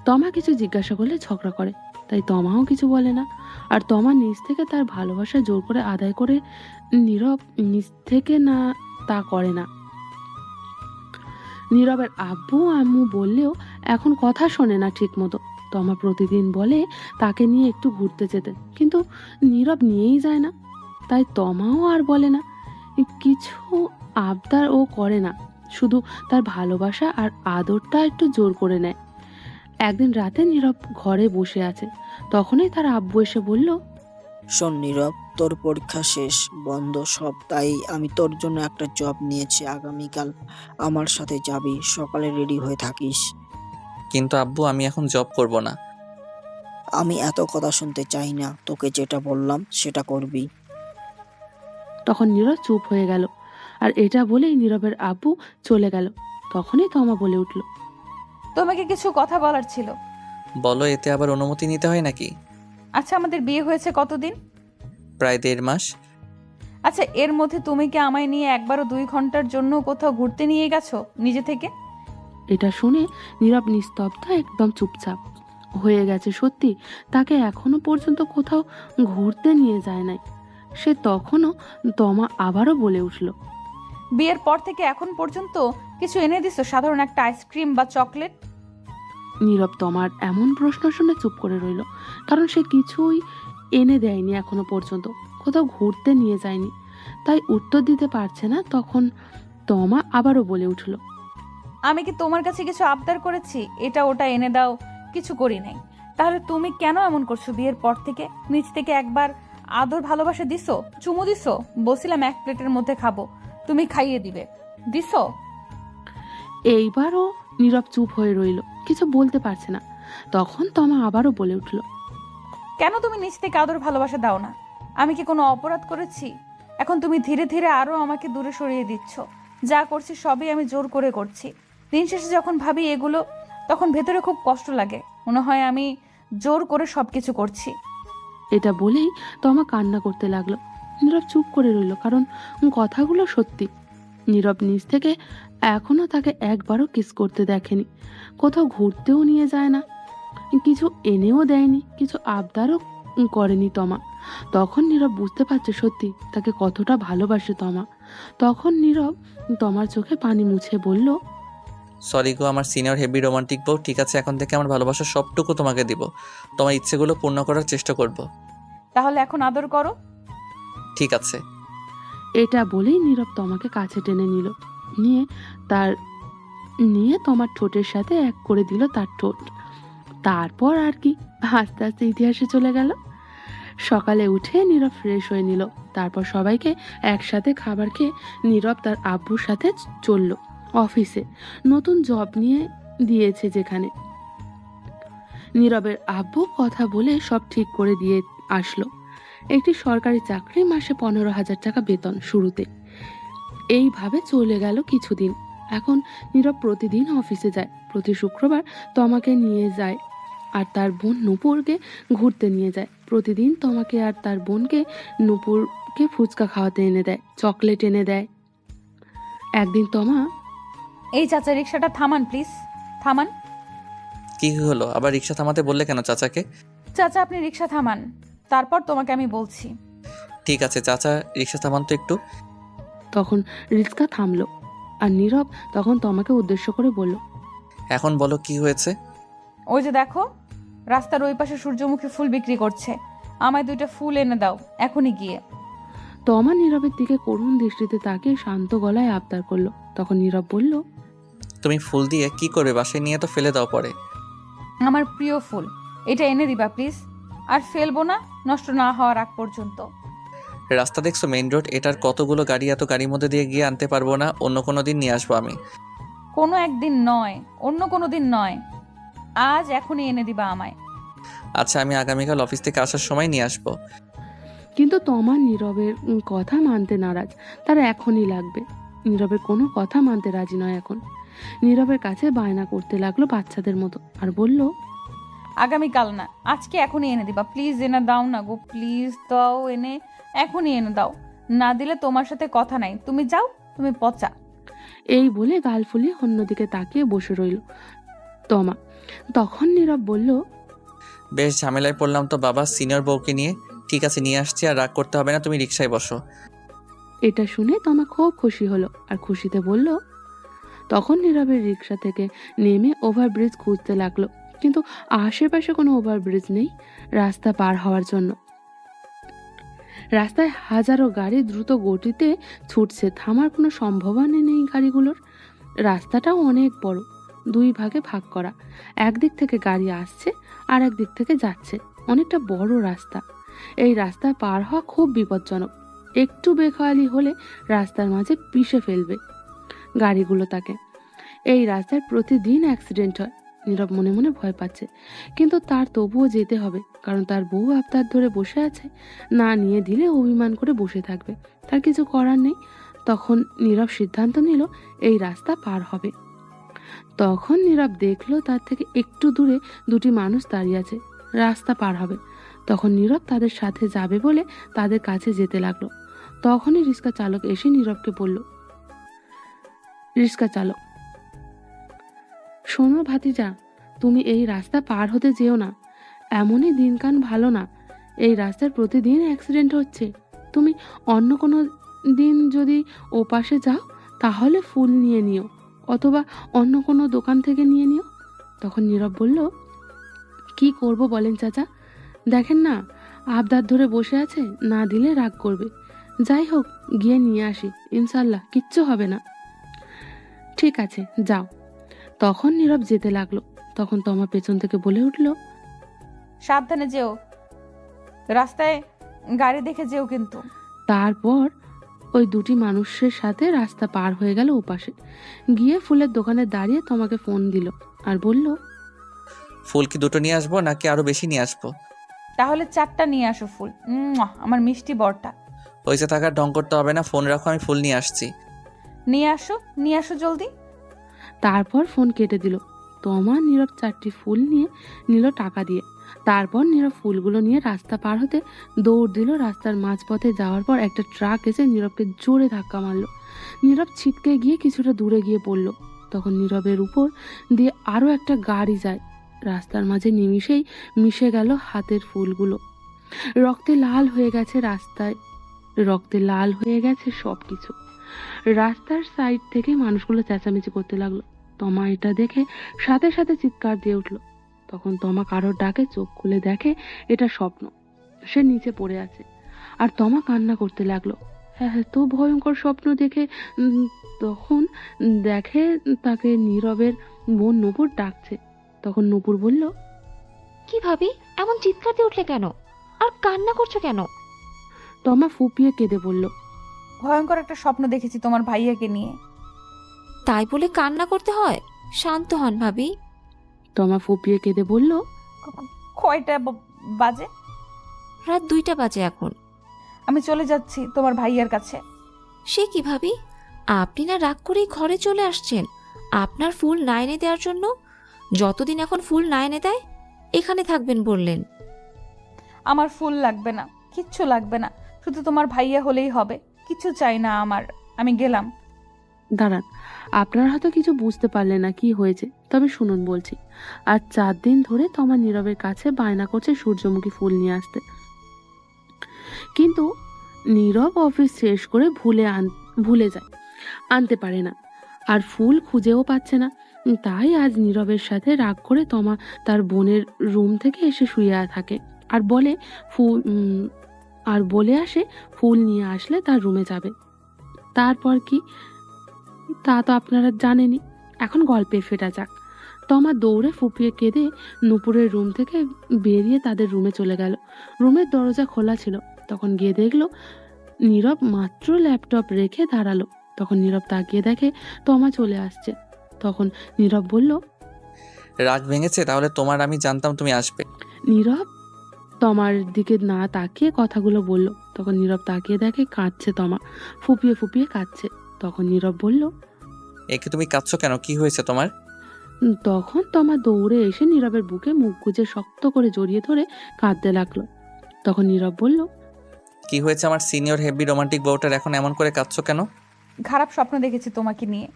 তমা কিছু জিজ্ঞাসা করলে ঝগড়া করে, তাই তমাও কিছু বলে না। আর তমা নিজ থেকে তার ভালোবাসা জোর করে আদায় করে, নীরব নিজ থেকে না তা করে না। নীরবের আব্বু আম্মু বললেও এখন কথা শোনে না ঠিক মতো। তমা প্রতিদিন বলে তাকে নিয়ে একটু ঘুরতে যেতে, কিন্তু নীরব নিয়েই যায় না। তাই তমাও আর বলে না, কিছু আবদার ও করে না, শুধু তার ভালোবাসা আর আদরটা একটু জোর করে নেয়। একদিন রাতে নীরব ঘরে বসে আছে, তখনই তার আব্বু এসে বলল, শোন নীরব, তোর পরীক্ষা শেষ, বন্ধ সব, তাই আমি তোর জন্য একটা জব নিয়েছি। আগামীকাল আমার সাথে যাবি, সকালে রেডি হয়ে থাকিস। কিন্তু আব্বু, আমি এখন জব করব না। আমি এত কথা শুনতে চাই না, তোকে যেটা বললাম সেটা করবি। তখন নীরব চুপ হয়ে গেল। আর এটা বলেই নীরবের আব্বু চলে গেল। তখনই তমা বলে উঠল, তোমাকে কিছু কথা বলার ছিল। বলো, এতে আবার অনুমতি নিতে হয় নাকি? আচ্ছা, আমাদের বিয়ে হয়েছে কতদিন? প্রায় 1.5 মাস। আচ্ছা, এর মধ্যে তুমি কি আমায় নিয়ে একবারও 2 ঘন্টার জন্য কোথাও ঘুরতে নিয়ে গেছো নিজে থেকে? এটা শুনে নীরব নিস্তব্ধ, একদম চুপচাপ হয়ে গেছে। সত্যি তাকে এখনো পর্যন্ত কোথাও ঘুরতে নিয়ে যায় নাই সে। তখনও তমা আবারও বলে উঠল, বিয়ের পর থেকে এখন পর্যন্ত কিছু এনে দিছো? সাধারণ একটা আইসক্রিম বা চকলেট? নীরব তমার এমন প্রশ্ন শুনে চুপ করে রইল, কারণ সে কিছুই এনে দেয়নি এখনো পর্যন্ত, কোথাও ঘুরতে নিয়ে যায়নি, তাই উত্তর দিতে পারছে না। তখন তমা আবারও বলে উঠল, আমি কি তোমার কাছে কিছু আবদার করেছি? এটা ওটা এনে দাও, কিছু করি নাই। তাহলে তুমি কেন এমন করছো? বিয়ের পর থেকে নিজ থেকে একবার আদর ভালোবাসা দিছো? চুমু দিছো? বলছিলাম 1 প্লেটের মধ্যে খাবো, তুমি খাইয়ে দিবে, দিছো? এইবারও নীরব চুপ হয়ে রইল। কিছু বলতে পারছে না। তখন তমা আবারও বলে উঠল, কেন তুমি নিজ থেকে আদর ভালোবাসা দাও না? আমি কি কোনো অপরাধ করেছি? এখন তুমি ধীরে ধীরে আরো আমাকে দূরে সরিয়ে দিচ্ছ। যা করছি সবই আমি জোর করে করছি। দিন শেষে যখন ভাবি এগুলো, তখন ভেতরে খুব কষ্ট লাগে। মনে হয় আমি জোর করে সবকিছু করছি। এটা বলেই তমা কান্না করতে লাগলো। নীরব চুপ করে রইল, কারণ কথাগুলো সত্যি। নীরব নিজ থেকে এখনো তাকে একবারও কিস করতে দেখেনি, কোথাও ঘুরতেও নিয়ে যায় না, কিছু এনেও দেয়নি, কিছু আবদারও করেনি তমা। তখন নীরব বুঝতে পারছে সত্যি তাকে কতটা ভালোবাসে তমা। তখন নীরব তমার চোখে পানি মুছে বলল, সরি গো আমার সিনিয়র হেভি রোমান্টিক বউ। ঠিক আছে, এখন থেকে আমার ভালোবাসার সবটুকু তোমাকে দিব। তোমার ইচ্ছেগুলো পূর্ণ করার চেষ্টা করব। তাহলে এখন আদর করো। ঠিক আছে। এটা বলেই নীরব তমাকে কাছে টেনে নিল, নিয়ে তোমার ঠোঁটের সাথে এক করে দিল তার ঠোঁট। তারপর আর কি, আস্তে আস্তে ইতিহাসে চলে গেল। সকালে উঠে নীরব ফ্রেশ হয়ে নিল, তারপর সবাইকে একসাথে খাবার খেয়ে নীরব তার আব্বুর সাথে চলল অফিসে। নতুন জব নিয়ে দিয়েছে যেখানে। নীরবের আব্বু কথা বলে সব ঠিক করে দিয়ে আসলো। একটি সরকারি চাকরি, মাসে 15,000 টাকা বেতন শুরুতে। এইভাবে চলে গেল কিছুদিন। এখন নীরব প্রতিদিন অফিসে যায়, প্রতি শুক্রবার তমাকে নিয়ে যায় আর তার বোন নূপুরকে ঘুরতে নিয়ে যায়। প্রতিদিন তমাকে আর তার বোনকে নূপুরকে ফুচকা খাওয়াতে এনে দেয়, চকলেট এনে দেয়। একদিন তমা, এই চাচা, রিক্সাটা থামান প্লিজ, থামান। কি হলো আবার রিক্সা থামাতে বললে কেন চাচাকে? চাচা আপনি রিক্সা থামান, তারপর তোমাকে আমি বলছি। ঠিক আছে চাচা, রিক্সা থামান তো একটু। তখন রিক্সা থামলো আর নীরব তখন তমাকে উদ্দেশ্য করে বলল, এখন বলো কি হয়েছে? ওই যে দেখো, রাস্তার ওই পাশে সূর্যমুখী ফুল বিক্রি করছে, আমায় 2টা ফুল এনে দাও এখনই গিয়ে। তমা নীরবের দিকে করুণ দৃষ্টিতে তাকিয়ে শান্ত গলায় আবদার করলো। তখন নীরব বলল, তুমি ফুল দিয়ে কি করবে? বাসায় নিয়ে তো ফেলে দাও পরে। আমার প্রিয় ফুল, এটা এনে দিবা প্লিজ। আর ফেলবো না, নষ্ট না হওয়ার আগ পর্যন্ত। রাস্তা দেখছো, মেইন রোড, এটার কতগুলো গাড়ি, এত গাড়ির মধ্যে দিয়ে গিয়ে আনতে পারবো না। অন্য কোনো দিন নিয়ে আসবো আমি। কোনো একদিন নয়, অন্য কোনো দিন নয়, আজ এখনই এনে দিবা আমায়। আচ্ছা, আমি আগামীকাল অফিস থেকে আসার সময় নিয়ে আসবো। কিন্তু তমা নীরবের কথা মানতে নারাজ, তার এখনই লাগবে। নীরবের কোনো কথা মানতে রাজি নয় এখন। নীরবের কাছে বায়না করতে লাগলো বাচ্চাদের মতো আর বলল, আগামীকাল না, আজকে এখনই এনে দিবা প্লিজ। এনে দাও না গো, প্লিজ দাও, এনে এখনই এনে দাও। না দিলে তোমার সাথে কথা নাই, তুমি যাও, তুমি পচা। এই বলে গাল ফুলিয়ে অন্যদিকে তাকিয়ে বসে রইল তমা। তখন নীরব বলল, বেশ ঝামেলায় পড়লাম তো বাবা সিনিয়র বউকে নিয়ে। ঠিক আছে, নিয়ে আসছি, আর রাগ করতে হবে না, তুমি রিক্সায় বসো। এটা শুনে তমা খুব খুশি হলো আর খুশিতে বলল। তখন নীরবের রিক্সা থেকে নেমে ওভারব্রিজ খুঁজতে লাগলো, কিন্তু আশেপাশে কোনো ওভারব্রিজ নেই রাস্তা পার হওয়ার জন্য। রাস্তায় হাজারো গাড়ি দ্রুত গতিতে ছুটছে, থামার কোনো সম্ভাবনা নেই গাড়িগুলোর। রাস্তাটাও অনেক বড়, 2 ভাগে ভাগ করা। একদিক থেকে গাড়ি আসছে আর একদিক থেকে যাচ্ছে, অনেকটা বড় রাস্তা। এই রাস্তা পার হওয়া খুব বিপজ্জনক, একটু বেখেয়ালি হলে রাস্তার মাঝে পিষে ফেলবে গাড়িগুলো তাকে। এই রাস্তায় প্রতিদিন অ্যাক্সিডেন্ট হয়। নীরব মনে মনে ভয় পাচ্ছে, কিন্তু তার তবুও যেতে হবে, কারণ তার বউ আবদার ধরে বসে আছে, না নিয়ে দিলে অভিমান করে বসে থাকবে, তার কিছু করার নেই। তখন নীরব সিদ্ধান্ত নিল এই রাস্তা পার হবে। তখন নীরব দেখলো তার থেকে একটু দূরে 2টি মানুষ দাঁড়িয়ে আছে, রাস্তা পার হবে। তখন নীরব তাদের সাথে যাবে বলে তাদের কাছে যেতে লাগলো। তখনই রিক্সা চালক এসে নীরবকে বলল, রিক্সা চালক, শোনো ভাতিজা, তুমি এই রাস্তা পার হতে যেও না, এমনই দিনকান ভালো না। এই রাস্তার প্রতিদিন অ্যাক্সিডেন্ট হচ্ছে। তুমি অন্য কোনো দিন যদি ও পাশে যাও তাহলে ফুল নিয়ে নিও, অথবা অন্য কোনো দোকান থেকে নিয়ে নিও। তখন নীরব বলল, কি করব বলেন চাচা, দেখেন না আবদার ধরে বসে আছে, না দিলে রাগ করবে। যাই হোক, গিয়ে নিয়ে আসি, ইনশাল্লাহ কিচ্ছু হবে না। ঠিক আছে, যাও। তখন নীরব যেতে লাগলো। তখন তমা পেছন থেকে বলে উঠল, সাবধানে যেও, রাস্তায় গাড়ি দেখে যেও কিন্তু। তারপর ওই 2টি মানুষের সাথে রাস্তা পার হয়ে গেল ওপাশে। গিয়ে ফুলের দোকানে দাঁড়িয়ে তোমাকে ফোন দিল আর বলল, ফুল কি দুটো নিয়ে আসবো নাকি আরো বেশি নিয়ে আসবো? তাহলে 4টা নিয়ে আসো ফুল। আমার মিষ্টি বরটা। হয়েছে থাকার ঢং করতে হবে না, ফোন রাখো, আমি ফুল নিয়ে আসছি। নিয়ে আসো জলদি। তারপর ফোন কেটে দিল। তমা নীরব 4টি ফুল নিয়ে নিল টাকা দিয়ে। তারপর নীরব ফুলগুলো নিয়ে রাস্তা পার হতে দৌড় দিল। রাস্তার মাঝপথে যাওয়ার পর একটা ট্রাক এসে নীরবকে জোরে ধাক্কা মারলো। নীরব ছিটকে গিয়ে কিছুটা দূরে গিয়ে পড়ল। তখন নীরবের উপর দিয়ে আরও একটা গাড়ি যায়। রাস্তার মাঝে নিমিষেই মিশে গেল হাতের ফুলগুলো। রক্তে লাল হয়ে গেছে রাস্তায়, রক্তে লাল হয়ে গেছে সব কিছু। রাস্তার সাইড থেকে মানুষগুলো চেঁচামেচি করতে লাগলো। তমা এটা দেখে সাথে সাথে চিৎকার দিয়ে উঠলো। তখন তমা কারোর ডাকে চোখ খুলে দেখে এটা স্বপ্ন। সে নিচে পড়ে আছে আর তমা কান্না করতে লাগলো। হ্যাঁ, তো ভয়ঙ্কর স্বপ্ন দেখে তখন দেখে তাকে নীরবের বোন নূপুর ডাকছে। তখন নূপুর বলল, কি ভাবি, এমন চিৎকার দিয়ে উঠলে কেন আর কান্না করছো কেন? তমা ফুপিয়ে কেঁদে বলল, ভয়ঙ্কর একটা স্বপ্ন দেখেছি তোমার ভাইয়াকে নিয়ে। তাই বলে কান্না করতে হয়? শান্ত হন ভাবি। তমা ফুপিয়ে কেঁদে বলল, কয়টা বাজে? রাত 2টা বাজে এখন। আমি চলে যাচ্ছি তোমার ভাইয়ার কাছে। সে কি ভাবি, আপনি না রাগ করেই ঘরে চলে আসছেন আপনার ফুল না এনে দেওয়ার জন্য? যতদিন এখন ফুল না এনে দেয় এখানে থাকবেন বললেন। আমার ফুল লাগবে না, কিচ্ছু লাগবে না, শুধু তোমার ভাইয়া হলেই হবে। কিছু চাই না আমার। আমি গেলাম। দাঁড়ান, আপনারা হয়তো কিছু বুঝতে পারলেন না কি হয়েছে, তবে শুনুন বলছি। আর 4 দিন ধরে তমা নীরবের কাছে বায়না করছে সূর্যমুখী ফুল নিয়ে আসতে, কিন্তু নীরব অফিস শেষ করে ভুলে যায়, আনতে পারে না, আর ফুল খুঁজেও পাচ্ছে না। তাই আজ নীরবের সাথে রাগ করে তমা তার বোনের রুম থেকে এসে শুয়ে থাকে আর বলে আসে ফুল নিয়ে আসলে তার রুমে যাবে। তারপর কি তা তো আপনারা জানেনই। এখন গল্পে ফেরা যাক। তমা দৌড়ে ফুপিয়ে কেঁদে নূপুরের রুম থেকে বেরিয়ে তাদের রুমে চলে গেল। রুমের দরজা খোলা ছিল। তখন গিয়ে দেখলো নীরব মাত্র ল্যাপটপ রেখে দাঁড়ালো। তখন নীরব তাকিয়ে দেখে তমা চলে আসছে। তখন নীরব বলল, রাগ ভেঙেছে? তাহলে তোমার আমি জানতাম তুমি আসবে। নীরব তমার দিকে না তাকিয়ে কথাগুলো বলল। তখন নীরব তাকিয়ে দেখে কাঁদছে তমা, ফুপিয়ে ফুপিয়ে কাঁদছে। তখন নীরব বলল, একে তুমি কাঁদছো কেন? কি হয়েছে তোমার? তখন তমা দৌড়ে এসে নীরবের বুকে মুখ গুজে শক্ত করে জড়িয়ে ধরে কাঁদতে লাগলো। তখন নীরব বলল, কি হয়েছে আমার সিনিয়র হেভি রোমান্টিক বউটার, এখন এমন করে কাঁদছো কেন? খারাপ স্বপ্ন দেখেছি তোমাকে নিয়ে।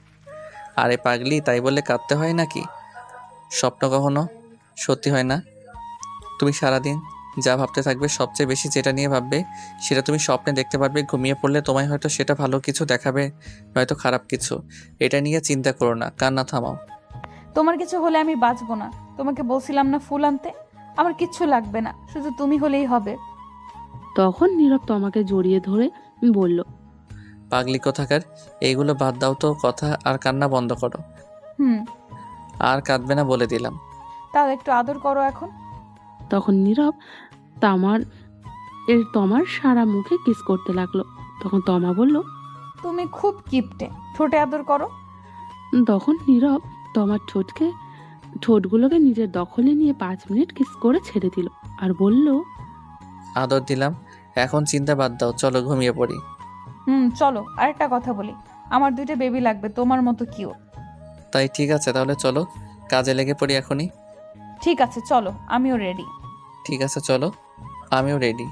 আরে পাগলি, তাই বলে কাঁদতে হয় নাকি? স্বপ্ন কখনো সত্যি হয় না। তুমি সারাদিন যা ভাবতে থাকবে, সবচেয়ে বেশি যেটা নিয়ে ভাববে সেটা তুমি স্বপ্নে দেখতে পারবে। ঘুমিয়ে পড়লে তোমায় হয়তো সেটা ভালো কিছু দেখাবে, নয়তো খারাপ কিছু। এটা নিয়ে চিন্তা করো না, কান্না থামাও। তোমার কিছু হলে আমি বাঁচবো না। তোমাকে বলছিলাম না ফুল আনতে? আমার কিচ্ছু লাগবে না, শুধু তুমি হলেই হবে। তখন নীরব তমাকে জড়িয়ে ধরে বলল, পাগলি কোথাকার, এইগুলো বাদ দাও তো কথা, আর কান্না বন্ধ করো। আর কাঁদবে না বলে দিলাম। তাহলে একটু আদর করো এখন। তখন নীরব তমার সারা মুখে কিস করতে লাগলো। তখন তমা বলল, তুমি খুব কিপটে, ঠোঁটে আদর করো। তখন নীরব তমার ঠোঁটগুলোকে নিজের দখলে নিয়ে 5 মিনিট কিস করে ছেড়ে দিল আর বলল, আদর দিলাম, এখন চিন্তা বাদ দাও, চলো ঘুমিয়ে পড়ি। চলো। আরেকটা কথা বলি, আমার 2টা বেবি লাগবে, তোমার মতো কিউ। তাই ঠিক আছে, তাহলে চলো কাজে লেগে পড়ি এখনই। ঠিক আছে চলো, আমিও রেডি। ঠিক আছে চলো, আমিও রেডি।